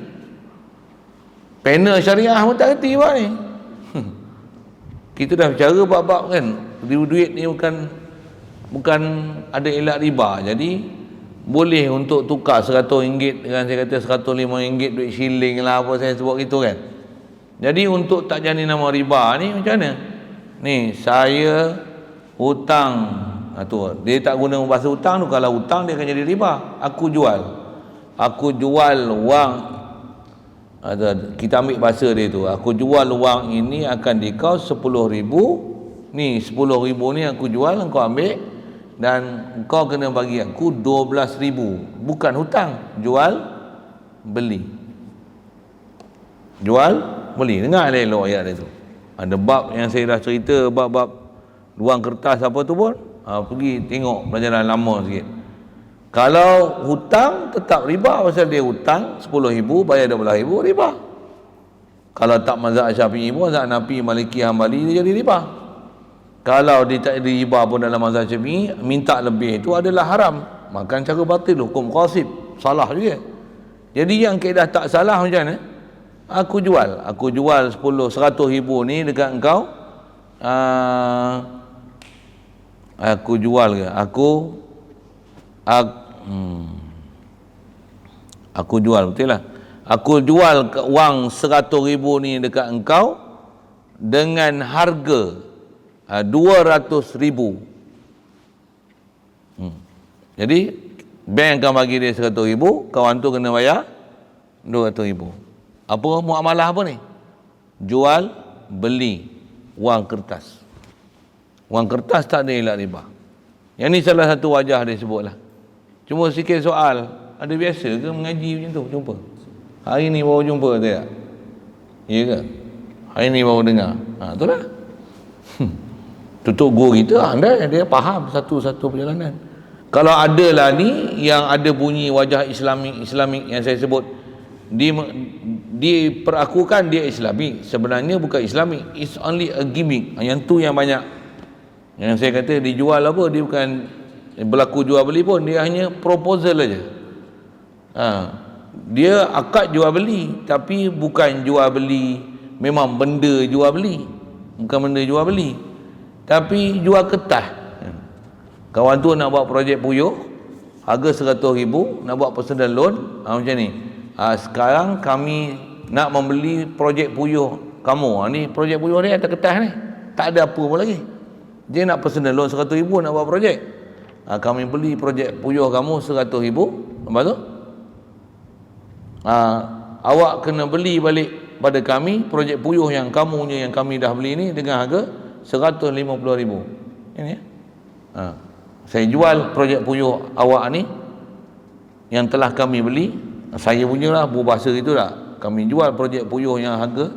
panel syariah pun tak kerti buat ni. Kita dah bicara bab-bab kan, duit ni bukan ada elak riba, jadi boleh untuk tukar RM100 dengan saya kata RM105 duit shilling lah, apa saya sebut gitu kan. Jadi untuk tak jadi nama riba ni macam mana? Ni saya hutang, tu dia tak guna bahasa hutang tu. Kalau hutang dia akan jadi riba. Aku jual wang, kita ambil bahasa dia tu, aku jual wang ini akan dikau 10,000. Ni 10,000 ni aku jual, engkau ambil dan engkau kena bagi aku 12,000. Bukan hutang, jual beli. Dengar elok ayat dia tu. Ada bab yang saya dah cerita, bab wang kertas apa tu pun, pergi tengok pelajaran lama sikit. Kalau hutang tetap riba, pasal dia hutang 10,000 bayar 12,000, riba. Kalau tak mazhab Syafi'i pun, mazhab Hanafi, Maliki, Hambali, dia jadi riba. Kalau dia tak ada riba pun dalam mazhab Syafi'i, minta lebih itu adalah haram. Makan cara batil, hukum qasib, salah juga. Jadi yang kaedah tak salah macam mana? Aku jual 100,000 ni dekat engkau. Aku jual ke? Aku jual, betul lah. Aku jual wang 100,000 ni dekat engkau dengan harga 200,000. Jadi bank akan bagi dia 100,000, kawan tu kena bayar 200,000. Apa muamalah apa ni? Jual beli wang kertas. Wang kertas tak ada elak riba. Yang ni salah satu wajah dia sebutlah. Cuma sikit soal, ada biasa ke mengaji macam tu jumpa? Hari ni baru jumpa tak? Ya ke? Hari ni baru dengar. Itulah. Tutup guru kita, dia faham satu-satu perjalanan. Kalau ada lah ni yang ada bunyi wajah Islamik yang saya sebut, diperakukan dia Islamik, sebenarnya bukan Islamik, it's only a gimmick. Yang tu yang banyak. Yang saya kata dijual apa, dia bukan berlaku jual beli pun, dia hanya proposal aja. Dia akad jual beli, tapi bukan jual beli memang benda jual beli, bukan benda jual beli, tapi jual kertas. Kawan tu nak buat projek puyuh, harga 100,000 nak buat personal loan, macam ni. Sekarang kami nak membeli projek puyuh kamu. Ni projek puyuh ni atas kertas ni, tak ada apa pun lagi. Dia nak personal loan 100,000 nak buat projek. Kami beli projek puyuh kamu 100,000. Lepas tu awak kena beli balik pada kami projek puyuh yang kamunya, yang kami dah beli ni dengan harga 150,000. Ini ya. Saya jual projek puyuh awak ni yang telah kami beli. Saya punya lah, berbahasa itu tak. Kami jual projek puyuh yang harga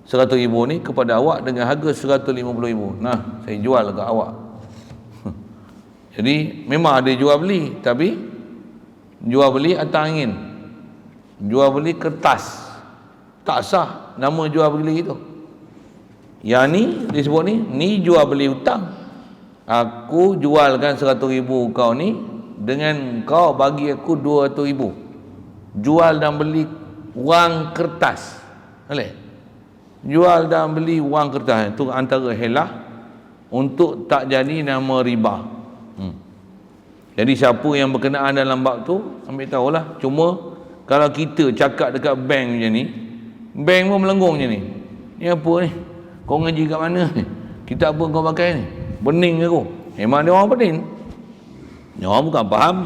100,000 ni kepada awak dengan harga 150,000. Nah, saya jual ke awak. Jadi memang ada jual beli, tapi jual beli atas angin, jual beli kertas, tak sah nama jual beli itu. Yang ni disebut ni jual beli hutang. Aku jualkan 100,000 kau ni dengan kau bagi aku 200,000. Jual dan beli wang kertas. Boleh? Jual dan beli wang kertas itu antara helah untuk tak jadi nama riba. Jadi siapa yang berkenaan dalam bab tu ambil tahulah. Cuma kalau kita cakap dekat bank macam ni, bank pun melenggung macam ni. Ni apa ni? Kau ngaji kat mana ni? Kitab apa kau pakai ni? Bening ke aku? Memang dia orang bening. Dia orang bukan faham.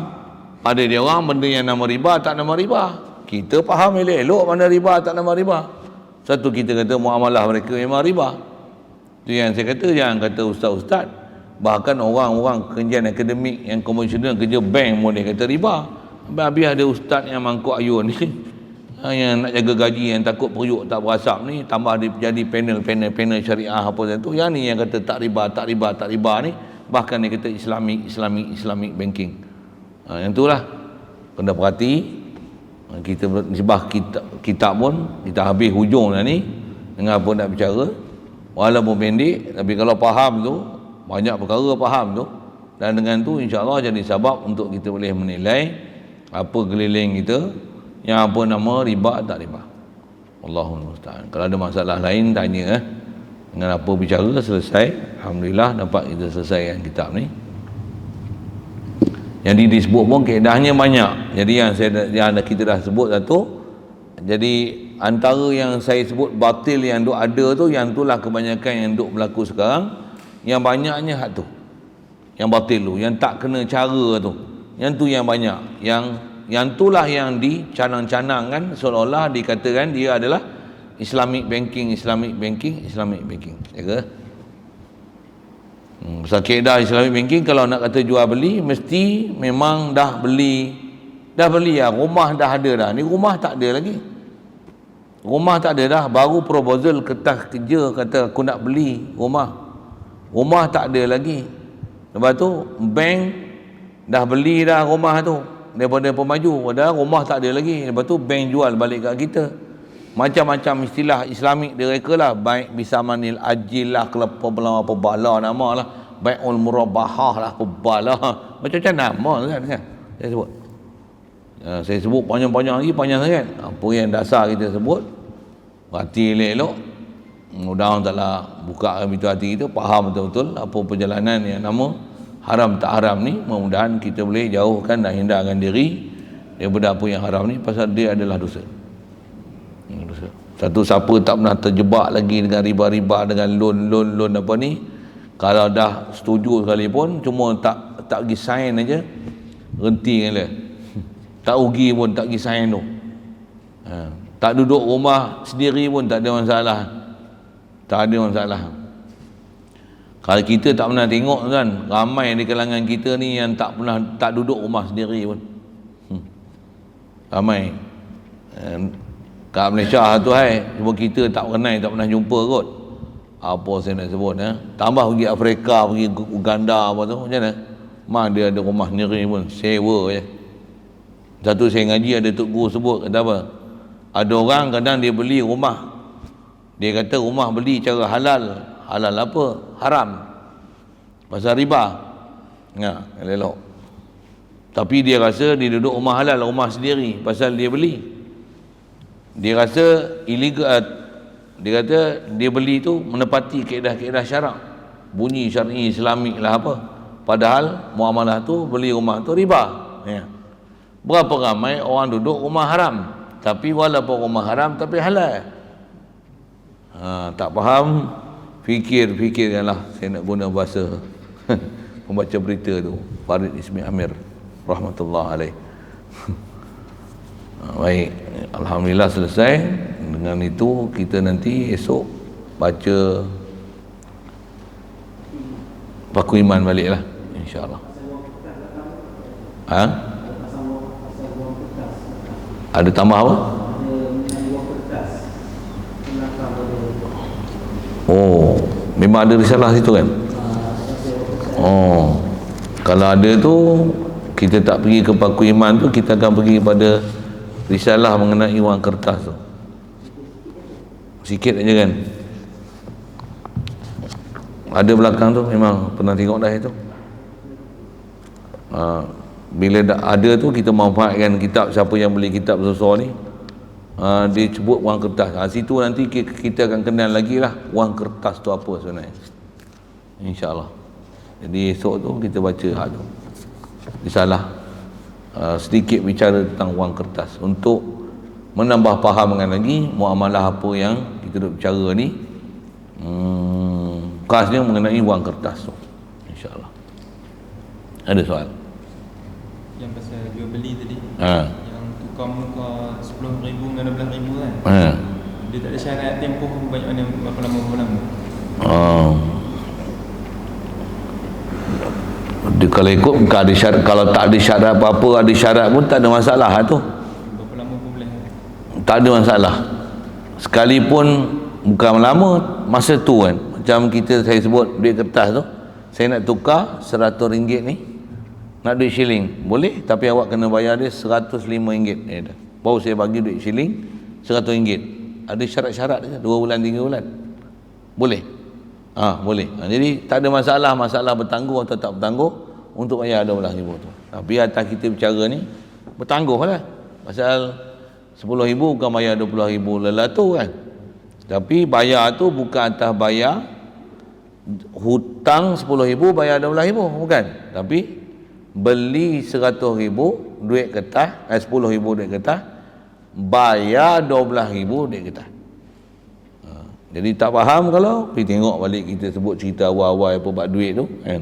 Ada dia orang benda yang nama riba tak nama riba. Kita faham elok-elok mana riba tak nama riba. Satu kita kata muamalah mereka memang riba. Itu yang saya kata, jangan kata ustaz-ustaz. Bahkan orang-orang kerjaan akademik yang konvensional kerja bank pun dia kata riba. Habis ada ustaz yang mangkuk ayun ni yang nak jaga gaji, yang takut perut tak berasap ni, tambah dia jadi panel syariah apa tu. Yang ni yang kata tak riba ni, bahkan dia kata Islamic banking. Yang itulah kena perhati. Kita nisbah kitab pun kita habis hujung dah ni dengan apa nak bicara, walaupun pendek, tapi kalau faham tu banyak perkara faham tu, dan dengan tu insya-Allah jadi sebab untuk kita boleh menilai apa keliling kita yang apa nama riba tak riba. Allahul musta'an. Kalau ada masalah lain tanya dengan apa bicara selesai. Alhamdulillah dapat kita selesaikan kitab ni. Jadi disebut pun kaedahnya banyak. Jadi yang kita dah sebut satu. Jadi antara yang saya sebut batil yang duk ada tu, yang itulah kebanyakan yang duk berlaku sekarang. Yang banyaknya hak tu, yang batil tu, yang tak kena cara tu, yang tu yang banyak, yang itulah yang dicanang-canangkan seolah-olah dikatakan dia adalah Islamic banking. Ya ke? Pasal kaedah Islamic banking, kalau nak kata jual beli mesti memang dah beli lah, rumah dah ada dah. Ni rumah tak ada lagi, rumah tak ada dah, baru proposal kertas kerja kata aku nak beli rumah tak ada lagi. Lepas tu bank dah beli dah rumah tu daripada pemaju, padahal rumah tak ada lagi. Lepas tu bank jual balik kat kita. Macam-macam istilah Islamik dia reka lah, baik bisamanil ajil lah, kelapa belah apa bala nama lah, bai'ul murabahah lah, apa bala, macam-macam nama kan saya sebut. Saya sebut panjang-panjang lagi, panjang sangat. Apa yang dasar kita sebut, hati elok-elok. Mudah-mudahan taklah buka pintu hati kita, faham betul-betul apa perjalanan yang nama haram tak haram ni. Mudah-mudahan kita boleh jauhkan dan hindarkan diri daripada apa yang haram ni, pasal dia adalah dosa. Satu siapa tak pernah terjebak lagi dengan riba-riba, dengan loan apa ni, kalau dah setuju sekalipun cuma tak pergi sign aja, henti kan dia. Tak rugi pun tak pergi sign tu. Tak duduk rumah sendiri pun tak ada masalah. Kalau kita tak pernah tengok kan, ramai di kalangan kita ni yang tak duduk rumah sendiri pun. Ramai. Kat Malaysia tu cuma kita tak pernah jumpa kot. Apa saya nak sebut tambah pergi Afrika, pergi Uganda apa tu, macam mana? Mak dia ada rumah sendiri pun, sewa je. Satu saya ngaji ada tok guru sebut, kata apa? Ada orang kadang dia beli rumah, dia kata rumah beli cara halal apa? Haram. Pasal riba. Elok. Tapi dia rasa dia duduk rumah halal, rumah sendiri, pasal dia beli. Dia rasa illegal. Dia kata dia beli tu menepati kaedah-kaedah syarak, bunyi syar'i Islamik lah apa. Padahal muamalah tu, beli rumah tu riba. ya. Berapa ramai orang duduk rumah haram, tapi walaupun rumah haram tapi halal. Tak faham, fikir lah. Saya nak guna bahasa pembaca berita tu, Farid Ismi Amir rahmatullah alaih. Baik, alhamdulillah selesai. Dengan itu kita nanti esok baca paku iman balik lah, insyaAllah. Ada tambah apa? Oh, memang ada risalah situ kan? Oh, kalau ada tu kita tak pergi ke paku iman tu, kita akan pergi kepada risalah mengenai wang kertas tu. Sikit aja kan? Ada belakang tu, memang pernah tengok dah itu. Bila dah ada tu, kita manfaatkan kitab. Siapa yang beli kitab besar ni, dia sebut wang kertas. Situ nanti kita akan kenal lagi lah wang kertas tu apa sebenarnya, insyaAllah. Jadi esok tu kita baca tu risalah, sedikit bicara tentang wang kertas untuk menambah fahamkan lagi muamalah apa yang kita duk bicara ni, khasnya mengenai wang kertas tu, insyaAllah. Ada soal? Yang pasal jual beli tadi, yang tukar muka 10,000 dengan 12,000 kan, dia tak ada syarat tempoh banyak mana, berapa lama. Dia kalau ikut bukan ada syarat. Kalau tak ada syarat apa-apa, ada syarat pun tak ada masalah tu. Berapa lama pun boleh? Tak ada masalah. Sekalipun bukan lama, masa tu kan. Macam saya sebut duit kertas tu, saya nak tukar RM100 ni, nak duit shilling, boleh, tapi awak kena bayar dia RM105. Baru saya bagi duit shilling RM100. Ada syarat-syarat dia, 2 bulan 3 bulan, boleh. Boleh. Jadi tak ada masalah. Masalah bertangguh atau tak bertangguh untuk bayar RM12,000 tu. Tapi atas kita bicara ni, bertangguh lah. Pasal RM10,000 bukan bayar RM20,000 lelah tu kan. Tapi bayar tu bukan atas bayar hutang RM10,000 bayar RM12,000, bukan. Tapi beli RM100,000 duit kertas, RM10,000 duit kertas, bayar RM12,000 duit kertas. Jadi tak faham, kalau pergi tengok balik kita sebut cerita awal-awal apa bab duit tu kan.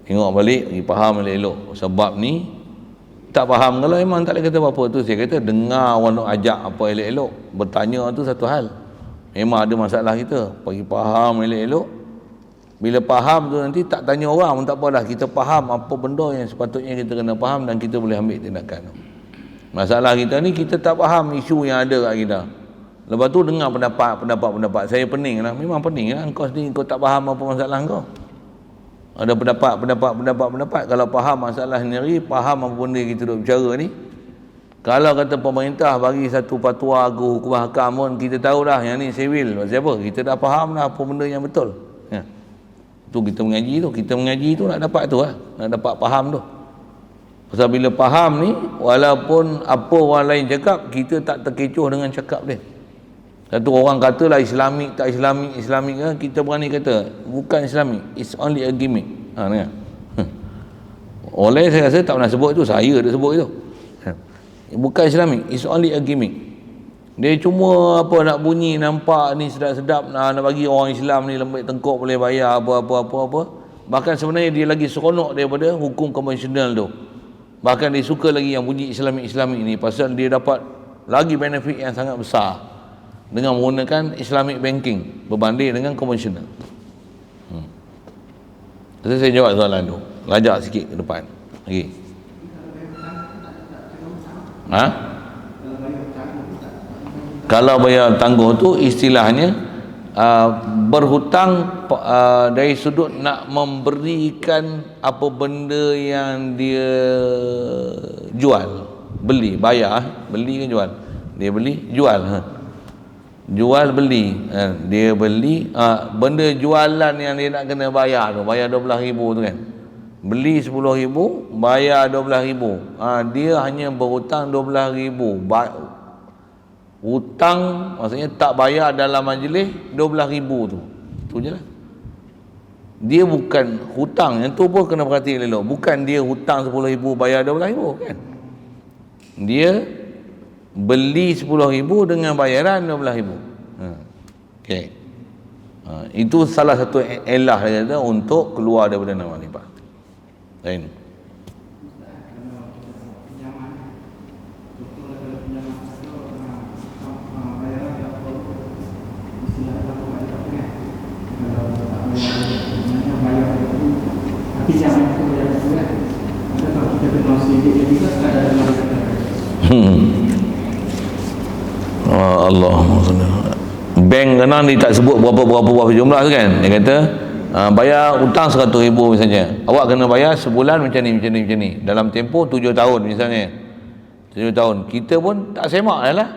Tengok balik, pergi faham elok-elok. Sebab ni tak faham, kalau memang tak boleh kata apa-apa tu, saya kata dengar orang nak ajak apa elok-elok, bertanya tu satu hal. Memang ada masalah kita, pergi faham elok-elok. Bila faham tu nanti tak tanya orang pun tak apalah, kita faham apa benda yang sepatutnya kita kena faham dan kita boleh ambil tindakan. Masalah kita ni, kita tak faham isu yang ada kat kita. Lepas tu dengar pendapat. Saya pening lah, memang pening lah. Kau sendiri kau tak faham apa masalah kau. Ada pendapat. Kalau faham masalah sendiri, faham apa benda kita duk bicara ni. Kalau kata pemerintah bagi satu fatwa hukum hakam pun, kita tahu dah yang ni sivil. Siapa? Kita dah faham dah apa benda yang betul. Tu kita mengaji tu nak dapat tu lah. Nak dapat faham tu. Pasal bila faham ni, walaupun apa orang lain cakap, kita tak terkecoh dengan cakap dia. Satu orang katalah Islamik, tak Islamik kan, kita berani kata bukan Islamik, it's only a gimmick. Dengar. Oleh saya rasa tak pernah sebut tu, saya dah sebut itu. Bukan Islamik, it's only a gimmick. Dia cuma nak bunyi nampak ni sedap-sedap, nak bagi orang Islam ni lembik tengkuk boleh bayar apa. Bahkan sebenarnya dia lagi seronok daripada hukum konvensional tu. Bahkan dia suka lagi yang bunyi Islamik ni, pasal dia dapat lagi benefit yang sangat besar dengan menggunakan Islamic banking berbanding dengan konvensional. Jadi saya jawab soalan tu, lajak sikit ke depan lagi. Kalau bayar tangguh tu istilahnya berhutang dari sudut nak memberikan apa benda yang dia jual, beli, bayar, beli kan jual. Dia beli, jual. Jual beli, dia beli benda jualan yang dia nak kena bayar tu, bayar RM12,000 tu kan. Beli RM10,000, bayar RM12,000. Dia hanya berhutang RM12,000. Hutang maksudnya tak bayar dalam majlis RM12,000 tu. Tu je lah. Dia bukan hutang, yang tu pun kena perhati elok. Bukan dia hutang 10,000 bayar 12,000 kan. Dia beli 10,000 dengan bayaran 12,000. Okey. Itu salah satu elah dia kata untuk keluar daripada nama riba. Lain. Allah. Bank kena dia tak sebut berapa jumlah tu kan. Dia kata bayar hutang 100,000 misalnya. Awak kena bayar sebulan macam ni. Dalam tempoh 7 tahun misalnya. 7 tahun. Kita pun tak semak lah.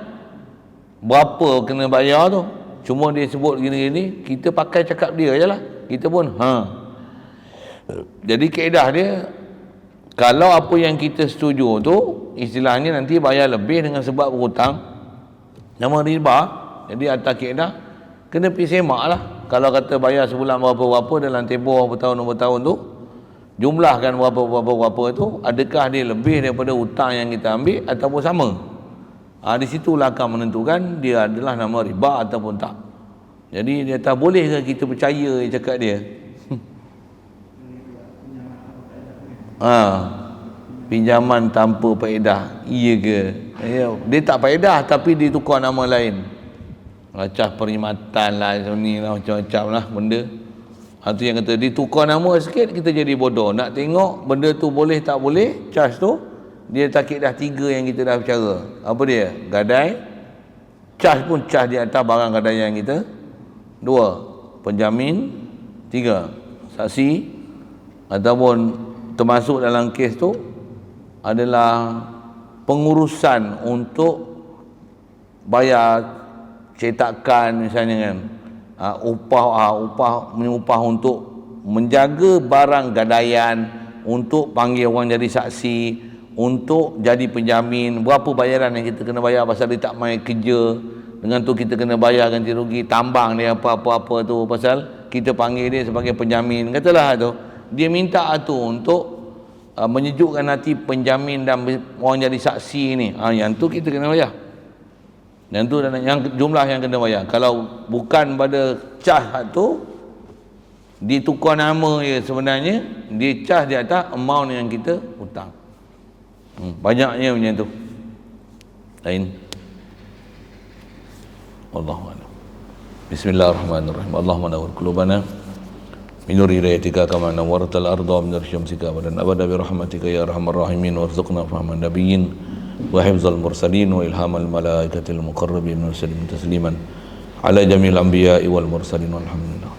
Berapa kena bayar tu. Cuma dia sebut gini-gini, kita pakai cakap dia je lah. Kita pun Jadi kaedah dia, kalau apa yang kita setuju tu istilahnya nanti bayar lebih dengan sebab berhutang, nama riba. Jadi atas kaedah kena pergi semak lah. Kalau kata bayar sebulan berapa-berapa dalam tempoh bertahun-bertahun tu, jumlahkan berapa-berapa tu, adakah dia lebih daripada hutang yang kita ambil ataupun sama. Di situlah akan menentukan dia adalah nama riba ataupun tak. Jadi dia tak boleh ke kita percaya cakap dia. Pinjaman tanpa faedah, iya ke? Dia tak faedah tapi dia tukar nama lain. Macam perkhidmatan lah, ni lah, macam-macam lah benda. Itu yang kata dia tukar nama sikit, kita jadi bodoh. Nak tengok benda tu boleh tak boleh, charge tu dia takik dah 3 yang kita dah bicara. Apa dia? Gadai, charge pun charge di atas barang gadaian kita. 2, penjamin. 3, saksi. Ataupun termasuk dalam kes tu adalah pengurusan untuk bayar cetakan misalnya kan, upah untuk menjaga barang gadaian, untuk panggil orang jadi saksi, untuk jadi penjamin, berapa bayaran yang kita kena bayar pasal dia tak main kerja. Dengan tu kita kena bayar ganti rugi, tambang dia apa-apa tu pasal kita panggil dia sebagai penjamin. Katalah tu dia minta tu untuk menyejukkan hati penjamin dan orang jadi saksi ni. Yang tu kita kena bayar. Yang tu yang jumlah yang kena bayar. Kalau bukan pada charge tu, ditukar nama dia sebenarnya, dia charge di atas amount yang kita hutang. Banyaknya macam tu. Lain. Wallahu a'lam. Bismillahirrahmanirrahim. Allahumma nawwir qulubana binur hidayatika kama nawwartal arda min syamsika wa abada bi rahmatika ya arhamar rahimin warzuqna fahman nabiyyin wa hifzal mursalin wa ilhamal malaikatil muqarrabin wa sallim tasliman ala jamil anbiya'i wal mursalin walhamdulillah.